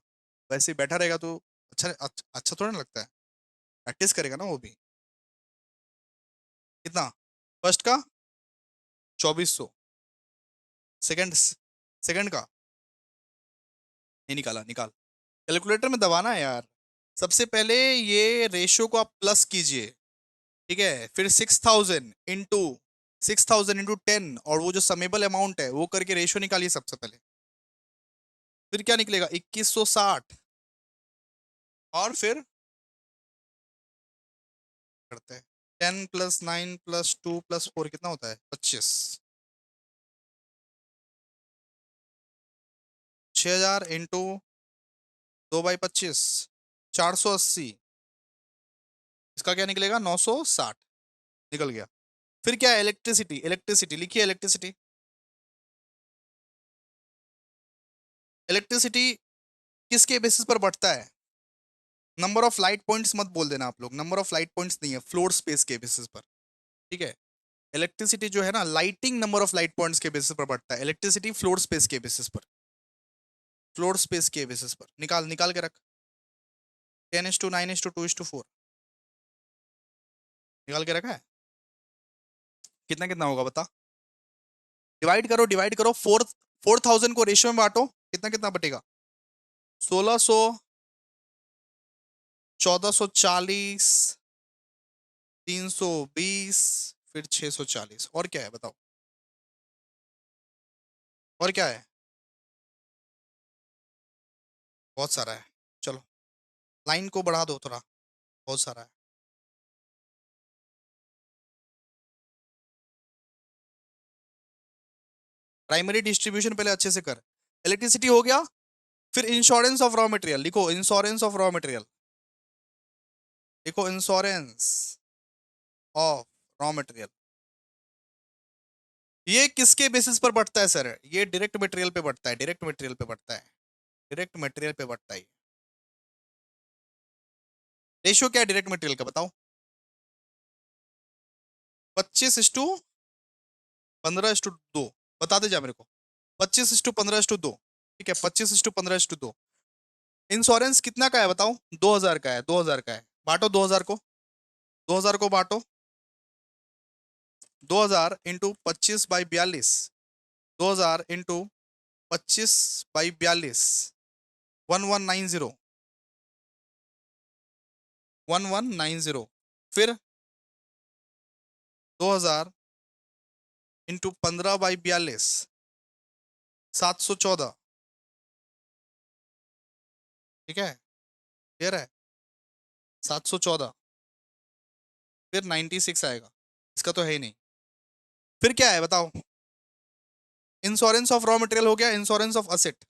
वैसे ही बैठा रहेगा तो अच्छा थोड़ा ना लगता है। प्रैक्टिस करेगा ना वो भी। कितना? फर्स्ट का 2400, सेकंड सेकंड का नहीं निकाला, निकाल। कैलकुलेटर में दबाना है यार। सबसे पहले ये रेशियो को आप प्लस कीजिए, ठीक है? फिर 6000 इंटू 10 और वो जो समेबल अमाउंट है वो करके रेशियो निकालिए सबसे पहले। फिर क्या निकलेगा? 2160। और फिर करते हैं 10 + 9 + 2 + 4 कितना होता है? 25। 6000 इंटू 2/25, 480। इसका क्या निकलेगा? 960। निकल गया। फिर क्या है? इलेक्ट्रिसिटी, इलेक्ट्रिसिटी लिखिए, इलेक्ट्रिसिटी। इलेक्ट्रिसिटी किसके बेसिस पर बढ़ता है? नंबर ऑफ लाइट पॉइंट्स मत बोल देना आप लोग, नंबर ऑफ लाइट पॉइंट्स नहीं है, फ्लोर स्पेस के बेसिस पर, ठीक है? इलेक्ट्रिसिटी जो है ना, lighting number of light points के बेसिस पर बढ़ता है, इलेक्ट्रिसिटी फ्लोर स्पेस के बेसिस पर, फ्लोर स्पेस के बेसिस पर। निकाल निकाल के रख। 10:9:2:4 निकाल के रखा है। कितना कितना होगा बता? डिवाइड करो, डिवाइड करो। 4000 को रेशियो में बांटो, कितना कितना बटेगा? 1600, 1440, 320, फिर 640। और क्या है बताओ? और क्या है? बहुत सारा है। चलो लाइन को बढ़ा दो थोड़ा, बहुत सारा है। प्राइमरी डिस्ट्रीब्यूशन पहले अच्छे से कर। इलेक्ट्रिसिटी हो गया। फिर इंश्योरेंस ऑफ रॉ मटेरियल लिखो, इंश्योरेंस ऑफ रॉ मटेरियल लिखो, इंश्योरेंस ऑफ रॉ मटेरियल। ये किसके बेसिस पर बढ़ता है सर? ये डायरेक्ट मटेरियल पे बढ़ता है, डायरेक्ट मटेरियल पे बढ़ता है, डायरेक्ट मटेरियल पे बढ़ता है। रेशियो क्या है डायरेक्ट मटेरियल का बताओ? 25:15:2। बता दे जा मेरे को। 25:15:2, ठीक है? 25:15:2। इंश्योरेंस कितना का है बताओ? 2000 का है, 2000 का है। बांटो 2000 को, 2000 को बांटो। 2000 इंटू 25/42, 2000 इंटू 25/42, 1190, 1190। फिर 2000 इंटू 15/42, 714, ठीक है? क्लियर है? 714। फिर 96 आएगा, इसका तो है ही नहीं। फिर क्या है बताओ? इंश्योरेंस ऑफ रॉ मटेरियल हो गया, insurance of asset.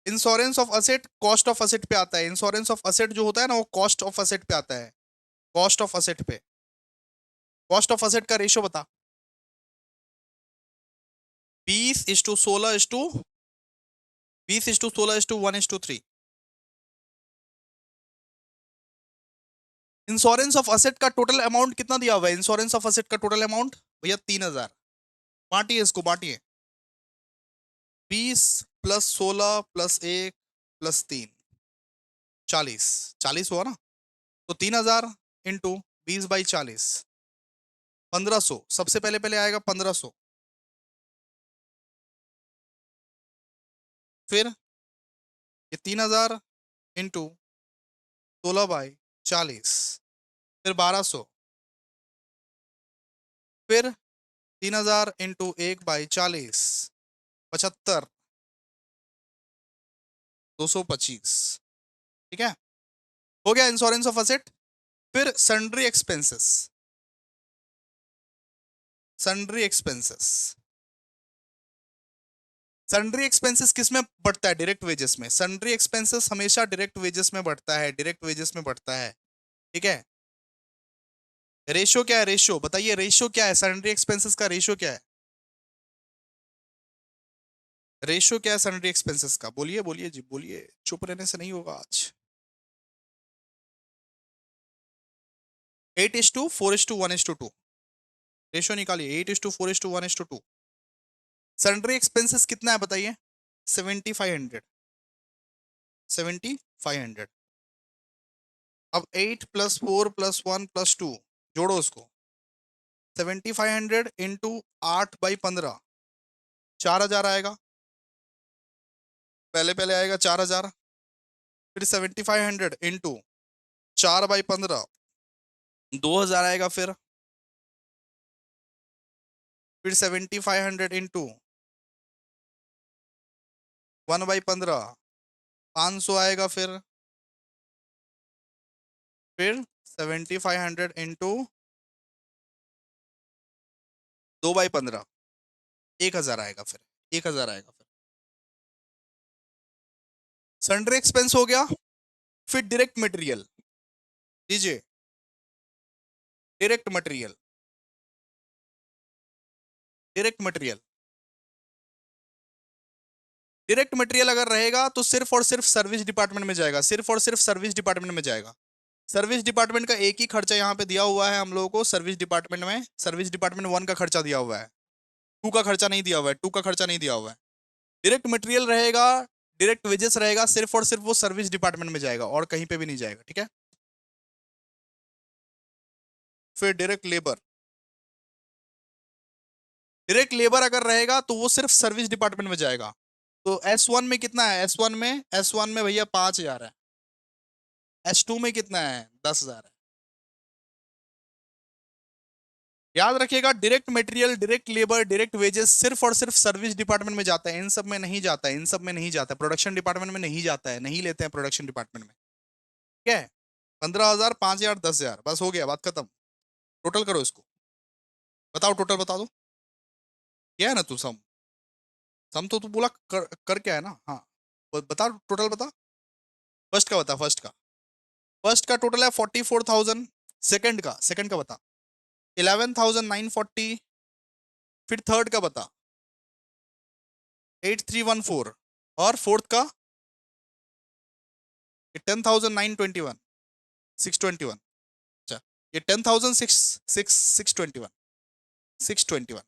Insurance of asset cost of asset पे आता है, इंश्योरेंस ऑफ असेट जो होता है ना वो कॉस्ट ऑफ असेट पे आता है, कॉस्ट ऑफ असेट पे। कॉस्ट ऑफ असेट का रेशियो बता। 20:16:1:3। इंश्योरेंस ऑफ असेट का टोटल अमाउंट कितना दिया हुआ है? इंश्योरेंस ऑफ असेट का टोटल अमाउंट भैया 3000। बांटिए इसको, बांटिए। 20 + 16 + 1 + 3, 40 हुआ ना? तो 3000 इंटू 20/40, 1500। सबसे पहले पहले आएगा 1500। फिर ये 3000 इंटू 16/40, फिर 1200। फिर 3000 इंटू 1/40, 75, 225, ठीक है? हो गया इंश्योरेंस ऑफ असेट। फिर sundry expenses, sundry expenses sundry expenses किस में बढ़ता है? डायरेक्ट वेजेस में। सन्ड्री एक्सपेंसेस हमेशा डायरेक्ट वेजेस में बढ़ता है, डायरेक्ट वेजेस में बढ़ता है, ठीक है। रेशो क्या है? रेशो बताइए, रेशो क्या है? सन्ड्री एक्सपेंसेस का रेशो क्या है? रेशो क्या है सन्ड्री एक्सपेंसेस का? बोलिए बोलिए जी, बोलिए, चुप रहने से नहीं होगा आज। 8:4:1:2। रेशो निकालिए, 8:4:1:2। सन्ड्री एक्सपेंसेस कितना है बताइए? 7500। 7500। अब 8+4+1+2 जोड़ो उसको। 7500 इंटू 8/15, 4000 आएगा। पहले पहले आएगा 4000, फिर 7500 इंटू 4/15, 2000 आएगा। फिर 7500 इंटू 1/15, 500 आएगा। फिर 7500 इंटू 2/15, 1000 आएगा। फिर 1000 आएगा। फिर सन्ड्री एक्सपेंस हो गया। फिर डायरेक्ट मटेरियल दीजिए, direct material, direct material. Direct material अगर रहेगा तो सिर्फ और सिर्फ सर्विस डिपार्टमेंट में जाएगा, सिर्फ और सिर्फ सर्विस डिपार्टमेंट में जाएगा। सर्विस डिपार्टमेंट का एक ही खर्चा यहाँ पे दिया हुआ है हम लोगों को। सर्विस डिपार्टमेंट में, सर्विस डिपार्टमेंट 1 का खर्चा दिया हुआ है, 2 का खर्चा नहीं दिया हुआ है, 2 का खर्चा नहीं दिया हुआ है। डायरेक्ट मटेरियल रहेगा, डायरेक्ट वेजेस रहेगा, सिर्फ और सिर्फ वो सर्विस डिपार्टमेंट में जाएगा और कहीं पे भी नहीं जाएगा, ठीक है। फिर डायरेक्ट लेबर, डायरेक्ट लेबर अगर रहेगा तो वो सिर्फ सर्विस डिपार्टमेंट में जाएगा। तो S1 में कितना है? S1 में भैया 5000 है। S2 में कितना है? 10,000 है। याद रखिएगा, direct material, direct labour, direct wages सिर्फ और सिर्फ सर्विस डिपार्टमेंट में जाता है, इन सब में नहीं जाता है, इन सब में नहीं जाता है, प्रोडक्शन डिपार्टमेंट में नहीं जाता है, नहीं लेते हैं प्रोडक्शन डिपार्टमेंट में, ठीक है। 15,000, 5,000, 10,000, बस हो गया, बात खत्म। टोटल करो इसको, बताओ टोटल बता दो। क्या है ना तू सम, सम तो तू बोला कर क्या है ना। हाँ बता, टोटल बता। फर्स्ट का बता, फर्स्ट का। फर्स्ट का टोटल है 44,000। सेकंड का बता, 11,940। फिर थर्ड का बता, 8,314। और फोर्थ का 10,921, 621। अच्छा, ये 10,621, 621।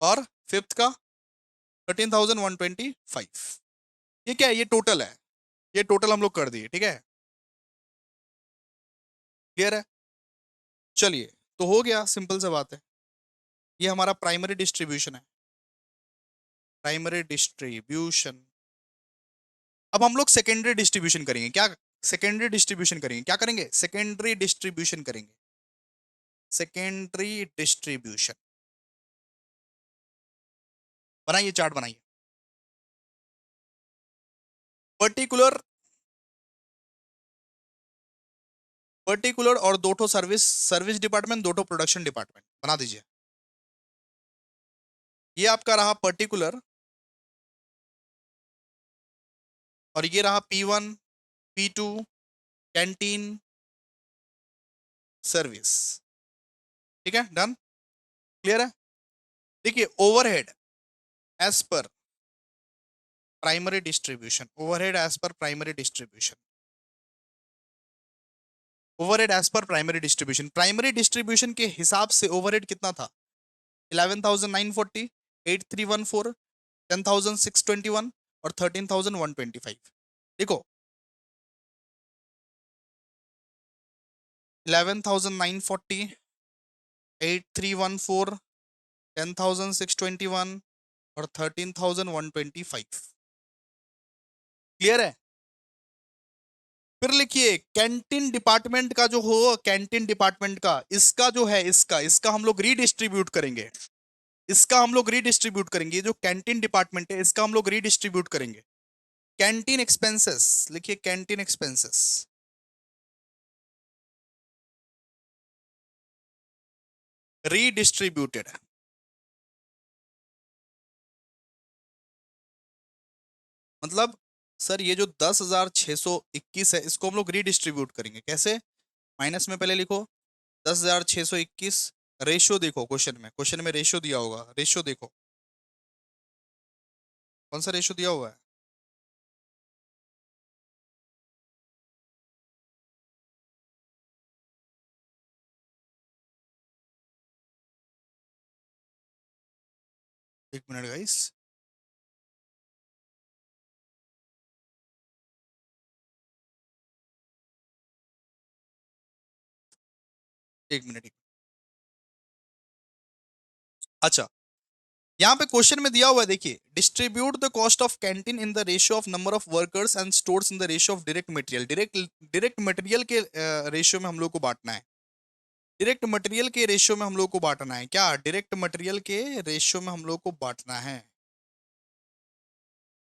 और फिफ्थ का 13,125। ये क्या है? ये टोटल है, ये टोटल हम लोग कर दिए, ठीक है। क्लियर है? चलिए, तो हो गया, सिंपल सा बात है। ये हमारा प्राइमरी डिस्ट्रीब्यूशन है, प्राइमरी डिस्ट्रीब्यूशन। अब हम लोग सेकेंडरी डिस्ट्रीब्यूशन करेंगे। क्या? सेकेंडरी डिस्ट्रीब्यूशन करेंगे। क्या करेंगे? सेकेंडरी डिस्ट्रीब्यूशन करेंगे। सेकेंडरी डिस्ट्रीब्यूशन बनाइए, चार्ट बनाइए। पर्टिकुलर, पर्टिकुलर और दो ठो सर्विस, सर्विस डिपार्टमेंट, दो ठो प्रोडक्शन डिपार्टमेंट बना दीजिए। ये आपका रहा पर्टिकुलर, और ये रहा P1, P2, कैंटीन, सर्विस, ठीक है। डन, क्लियर है? देखिए, overhead as per primary distribution, overhead as per primary distribution, overhead as per primary distribution. Primary distribution के हिसाब से ओवरहेड कितना था? 11,940, 8,314, 10,621 और 13,125। देखो, 11,940, 8,314, 10,621 और 13,125। क्लियर है? फिर लिखिए, कैंटीन डिपार्टमेंट का जो हो, कैंटीन डिपार्टमेंट का, इसका जो है, इसका इसका हम लोग रीडिस्ट्रीब्यूट करेंगे, इसका हम लोग रीडिस्ट्रीब्यूट करेंगे। ये जो कैंटीन डिपार्टमेंट है, इसका हम लोग रीडिस्ट्रीब्यूट करेंगे। कैंटीन एक्सपेंसेस लिखिए, कैंटीन एक्सपेंसेस रीडिस्ट्रीब्यूटेड, मतलब सर ये जो 10,621 है इसको हम लोग रीडिस्ट्रीब्यूट करेंगे कैसे? माइनस में पहले लिखो 10,621, रेशियो देखो क्वेश्चन में रेशियो दिया होगा, रेशियो देखो कौन सा रेशियो दिया हुआ है। एक मिनट गाइस, एक मिनट। अच्छा, यहाँ पे क्वेश्चन में दिया हुआ है देखिए, distribute the cost of canteen in the ratio of number of workers and stores in the ratio of direct material. Direct material के रेशियो में हम लोग को बांटना है। डायरेक्ट मटेरियल के रेशियो में हम लोग को बांटना है क्या? डायरेक्ट मटेरियल के रेशियो में हम लोग को बांटना है।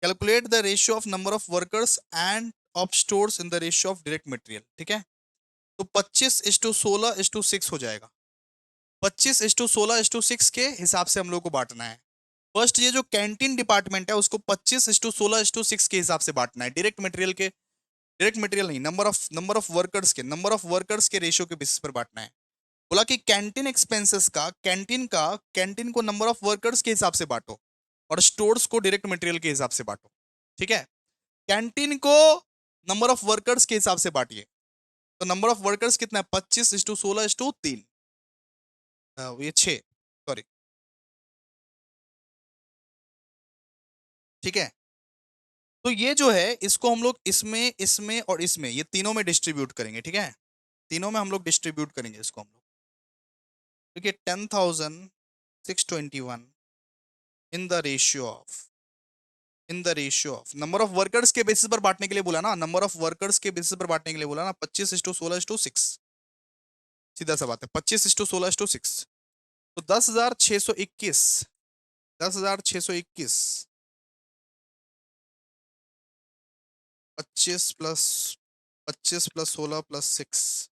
Calculate the ratio of number of workers end of stores in the ratio of direct material. ठीक है, तो 25:16:6 हो जाएगा। 25:16:6 के हिसाब से हम लोग को बांटना है। फर्स्ट ये जो कैंटीन डिपार्टमेंट है उसको 25:16:6 के हिसाब से बांटना है। डायरेक्ट मटेरियल नहीं, नंबर ऑफ वर्कर्स के रेशियो के बेसिस पर बांटना है। बोला कि कैंटीन एक्सपेंसेस का कैंटीन को नंबर ऑफ वर्कर्स के हिसाब से बांटो और स्टोर्स को डायरेक्ट मटेरियल के हिसाब से बांटो। ठीक है, कैंटीन को नंबर ऑफ वर्कर्स के हिसाब से बांटिए। तो नंबर ऑफ वर्कर्स कितना है? 25:16:3, ये 6, सॉरी। ठीक है, तो ये जो है इसको हम लोग इसमें इसमें और इसमें ये तीनों में डिस्ट्रीब्यूट करेंगे। ठीक है, तीनों में हम लोग डिस्ट्रीब्यूट करेंगे इसको हम लोग। देखिए 10,621 इन the ratio of number of workers के बेसिस पर बांटने के लिए बोला ना, नंबर ऑफ वर्कर्स के बेसिस पर बांटने के लिए बोला ना, 25:16:6, सीधा सा बात है 25:16:6। तो 10,621, 10,621 25 + 16 + 6,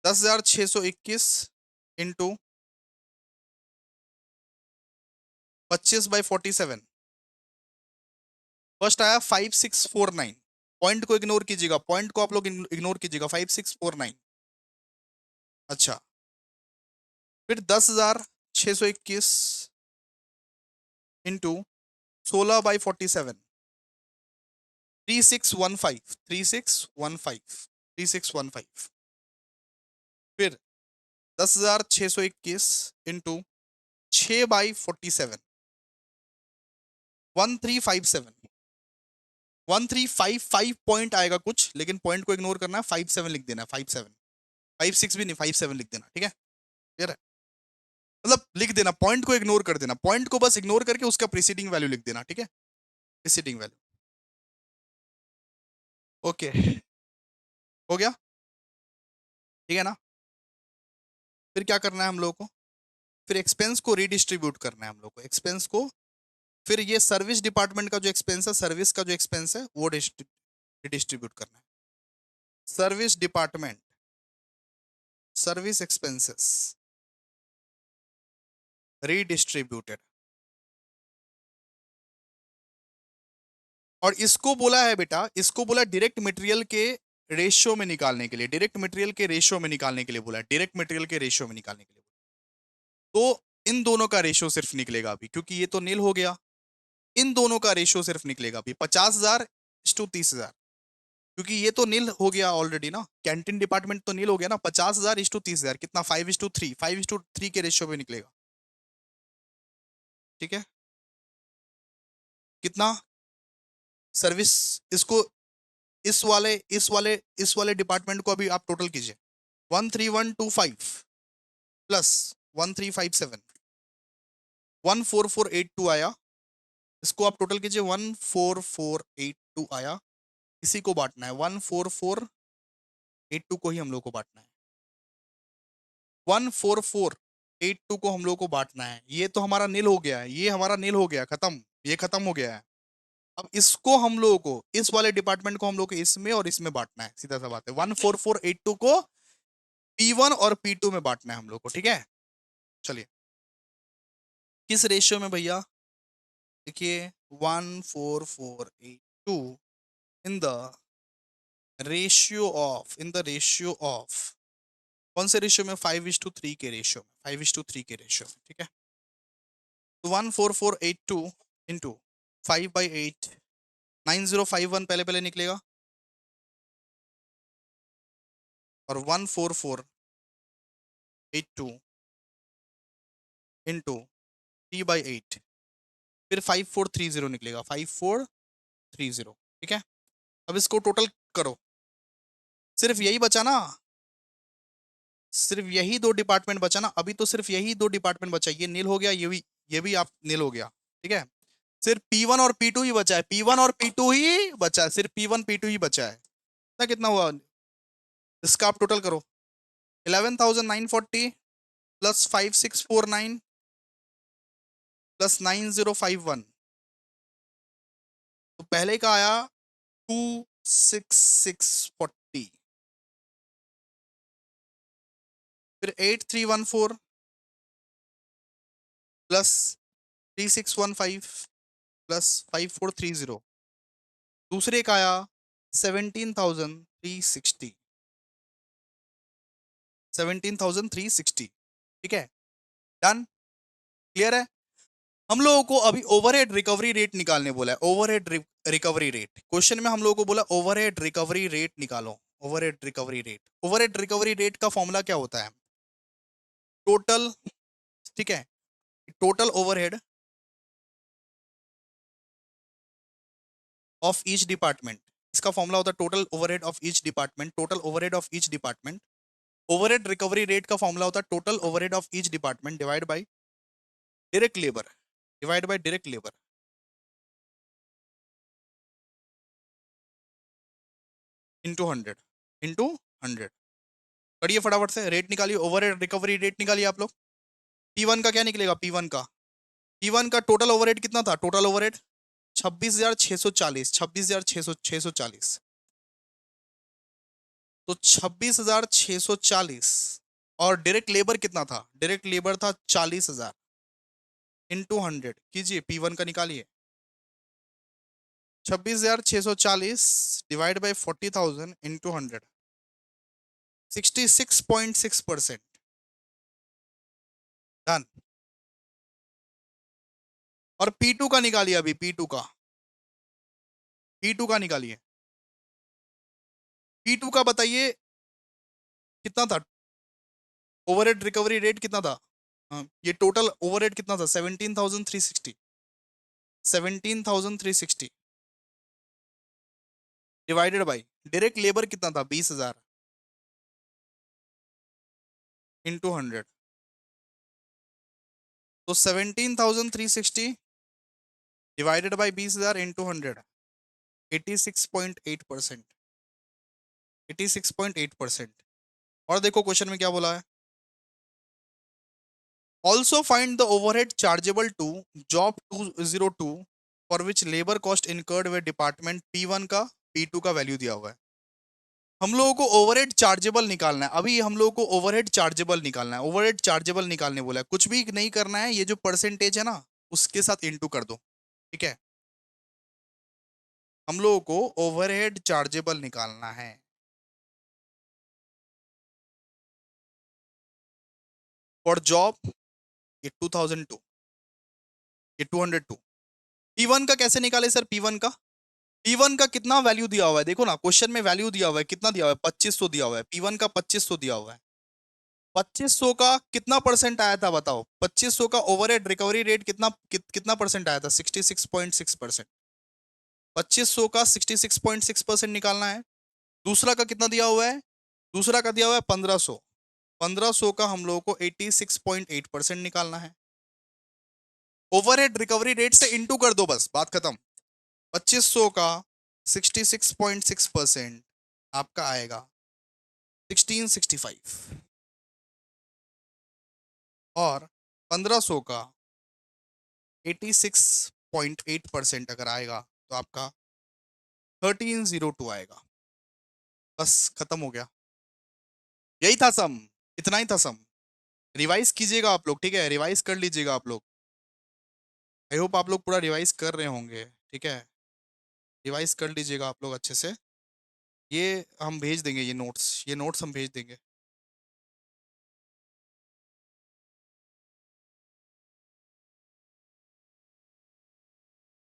10,621 इंटू 25/47। फर्स्ट आया 5649, पॉइंट को इग्नोर कीजिएगा, पॉइंट को आप लोग इग्नोर कीजिएगा, 5649। अच्छा, फिर 10,621 इंटू 16/47, 3615, 3615, 3615। फिर 10,621 इंटू 6/47, 1357, 1355 पॉइंट आएगा कुछ, लेकिन पॉइंट को इग्नोर करना है, 57 लिख देना है, 57, 56 भी नहीं, 57 लिख देना। ठीक है, क्लियर है? मतलब लिख देना, पॉइंट को इग्नोर कर देना, पॉइंट को बस इग्नोर करके उसका प्रीसीडिंग वैल्यू लिख देना। ठीक है, प्रीसीडिंग वैल्यू। ओके, हो गया? ठीक है ना? फिर क्या करना है हम लोगों को? फिर एक्सपेंस को रीडिस्ट्रीब्यूट करना है हम लोग को, एक्सपेंस को। फिर ये सर्विस डिपार्टमेंट का जो एक्सपेंस है, सर्विस का जो एक्सपेंस है वो डिस्ट्रीब्यूट करना है। Service department, service expenses redistributed. और इसको बोला है बेटा, इसको बोला डायरेक्ट मटेरियल के रेशियो में निकालने के लिए, डायरेक्ट मटेरियल के रेशियो में निकालने के लिए बोला है, डायरेक्ट मटेरियल के रेशियो में निकालने के लिए। तो इन दोनों का रेशियो सिर्फ निकलेगा अभी, क्योंकि ये तो नील हो गया। इन दोनों का रेशियो सिर्फ निकलेगा अभी, 50,000:30,000, क्योंकि ये तो नील हो गया ऑलरेडी ना, कैंटीन डिपार्टमेंट तो नील हो गया ना। 50,000:30,000 कितना? 5:3, 5:3 के रेशियो में निकलेगा। ठीक है, कितना? सर्विस, इसको इस वाले डिपार्टमेंट को अभी आप टोटल कीजिए। 13125 प्लस 1357, 14482 आया। इसको आप टोटल कीजिए, 14482 आया। इसी को बांटना है, 14482 को ही हम लोग को बांटना है। 14482 को हम लोग को बांटना है। ये तो हमारा नील हो गया है, ये हमारा नील हो गया, खत्म, ये खत्म हो गया है। अब इसको हम लोगों को, इस वाले डिपार्टमेंट को हम लोग को इसमें और इसमें बांटना है, सीधा सा बात है। 14482 को P1 और P2 में बांटना है हम लोग को। ठीक है, चलिए, किस रेशियो में भैया? देखिए 14482 to in the ratio of कौन से रेशियो में? 5:3 के रेशियो में, 5:3 के रेशियो में, ठीक है। तो 14482 इंटू 5/8, 9051 पहले पहले निकलेगा, और 14482 इंटू 3/8, फिर 5430 निकलेगा, 5430, ठीक है। अब इसको टोटल करो, सिर्फ यही बचा ना, सिर्फ यही दो डिपार्टमेंट बचा ना, अभी तो सिर्फ यही दो डिपार्टमेंट बचा, ये नील हो गया, ये भी आप नील हो गया, ठीक है। सिर्फ P1 और P2 ही बचा है, P1 और P2 ही बचा है, सिर्फ P1 P2 ही बचा है। ना कितना हुआ इसका, आप टोटल करो, 11,940 प्लस 5649 प्लस 9051, तो पहले का आया 26640, फिर 8314 प्लस 3615 प्लस 5430, दूसरे का आया 17,360, 17,360, ठीक है। डन, क्लियर है। हम लोगों को अभी ओवरहेड रिकवरी रेट निकालने बोला है, ओवरहेड रिकवरी रेट, क्वेश्चन में हम लोगों को बोला ओवरहेड रिकवरी रेट निकालो, overhead recovery rate. Overhead recovery rate का फॉर्मूला क्या होता है? टोटल, ठीक है, total overhead of each department, इसका फॉर्मूला होता है total overhead of each department, total overhead of each department. Overhead recovery rate का फॉर्मूला होता है total overhead of each department divide by direct labour, divide by direct labour into 100, into 100। करिए फटाफट से, rate निकालिए, overhead recovery rate निकालिए आप लोग। P1 का क्या निकलेगा? P1 का टोटल ओवरहेड कितना था? टोटल ओवरहेड 26,640, 26,640, तो 26,640, और डायरेक्ट लेबर कितना था? डायरेक्ट लेबर था 40,000, इंटू 100 कीजिए, P1 का निकालिए, 26,640 डिवाइड बाई 40,000 इंटू 100, 66.6%। डन। और P2 का निकालिए, अभी P2 का निकालिए, P2 का बताइए कितना था? ओवरहेड रिकवरी रेट कितना था? ये टोटल ओवरहेड कितना था? 17,360, 17,360 डिवाइडेड बाई डायरेक्ट लेबर कितना था? 20,000 इंटू 100, तो 17,360 डिवाइडेड बाई 20,000 इंटू 100, 86.8%, 86.8%। और देखो क्वेश्चन में क्या बोला है, also find the overhead chargeable to job 202 for which labour cost incurred वे डिपार्टमेंट P1 का P2 का वैल्यू दिया हुआ है। हम लोगों को ओवरहेड चार्जेबल निकालना है, अभी हम लोगों को ओवरहेड चार्जेबल निकालना है, ओवरहेड चार्जेबल निकालने बोला है, कुछ भी नहीं करना है, ये जो परसेंटेज है ना उसके साथ इंटू कर दो, ठीक है। हम लोगों को ओवरहेड चार्जेबल निकालना है, फॉर जॉब ये 2002, ये 202। P1 का कैसे निकाले सर? P1 का कितना वैल्यू दिया हुआ है? देखो ना क्वेश्चन में वैल्यू दिया हुआ है, कितना दिया हुआ है? 2500 दिया हुआ है, P1 का 2500 दिया हुआ है। 2500 का कितना परसेंट आया था बताओ? 2500 का ओवरहेड रिकवरी रेट कितना परसेंट आया था? 66.6%। 2500 का 66.6% निकालना है। दूसरा का कितना दिया हुआ है? दूसरा का दिया हुआ है 1500, 1500 का हम लोगों को 86.8% निकालना है। ओवरहेड रिकवरी रेट से इंटू कर दो, बस बात खत्म। 2500 का 66.6% आपका आएगा 1665, और 1500 का 86.8% अगर आएगा तो आपका 1302 आएगा। बस खत्म हो गया, यही था सम, इतना ही था सम। रिवाइज कीजिएगा आप लोग, ठीक है, रिवाइज कर लीजिएगा आप लोग। आई होप आप लोग पूरा रिवाइज कर रहे होंगे, ठीक है। रिवाइज कर लीजिएगा आप लोग अच्छे से। ये हम भेज देंगे, ये नोट्स हम भेज देंगे।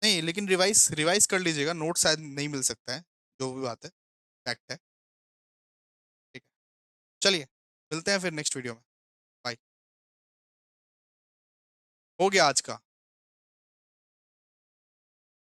नहीं, लेकिन रिवाइज रिवाइज कर लीजिएगा, नोट शायद नहीं मिल सकता है, जो भी बात है, फैक्ट है। ठीक है, चलिए मिलते हैं फिर नेक्स्ट वीडियो में। बाय। हो गया आज का।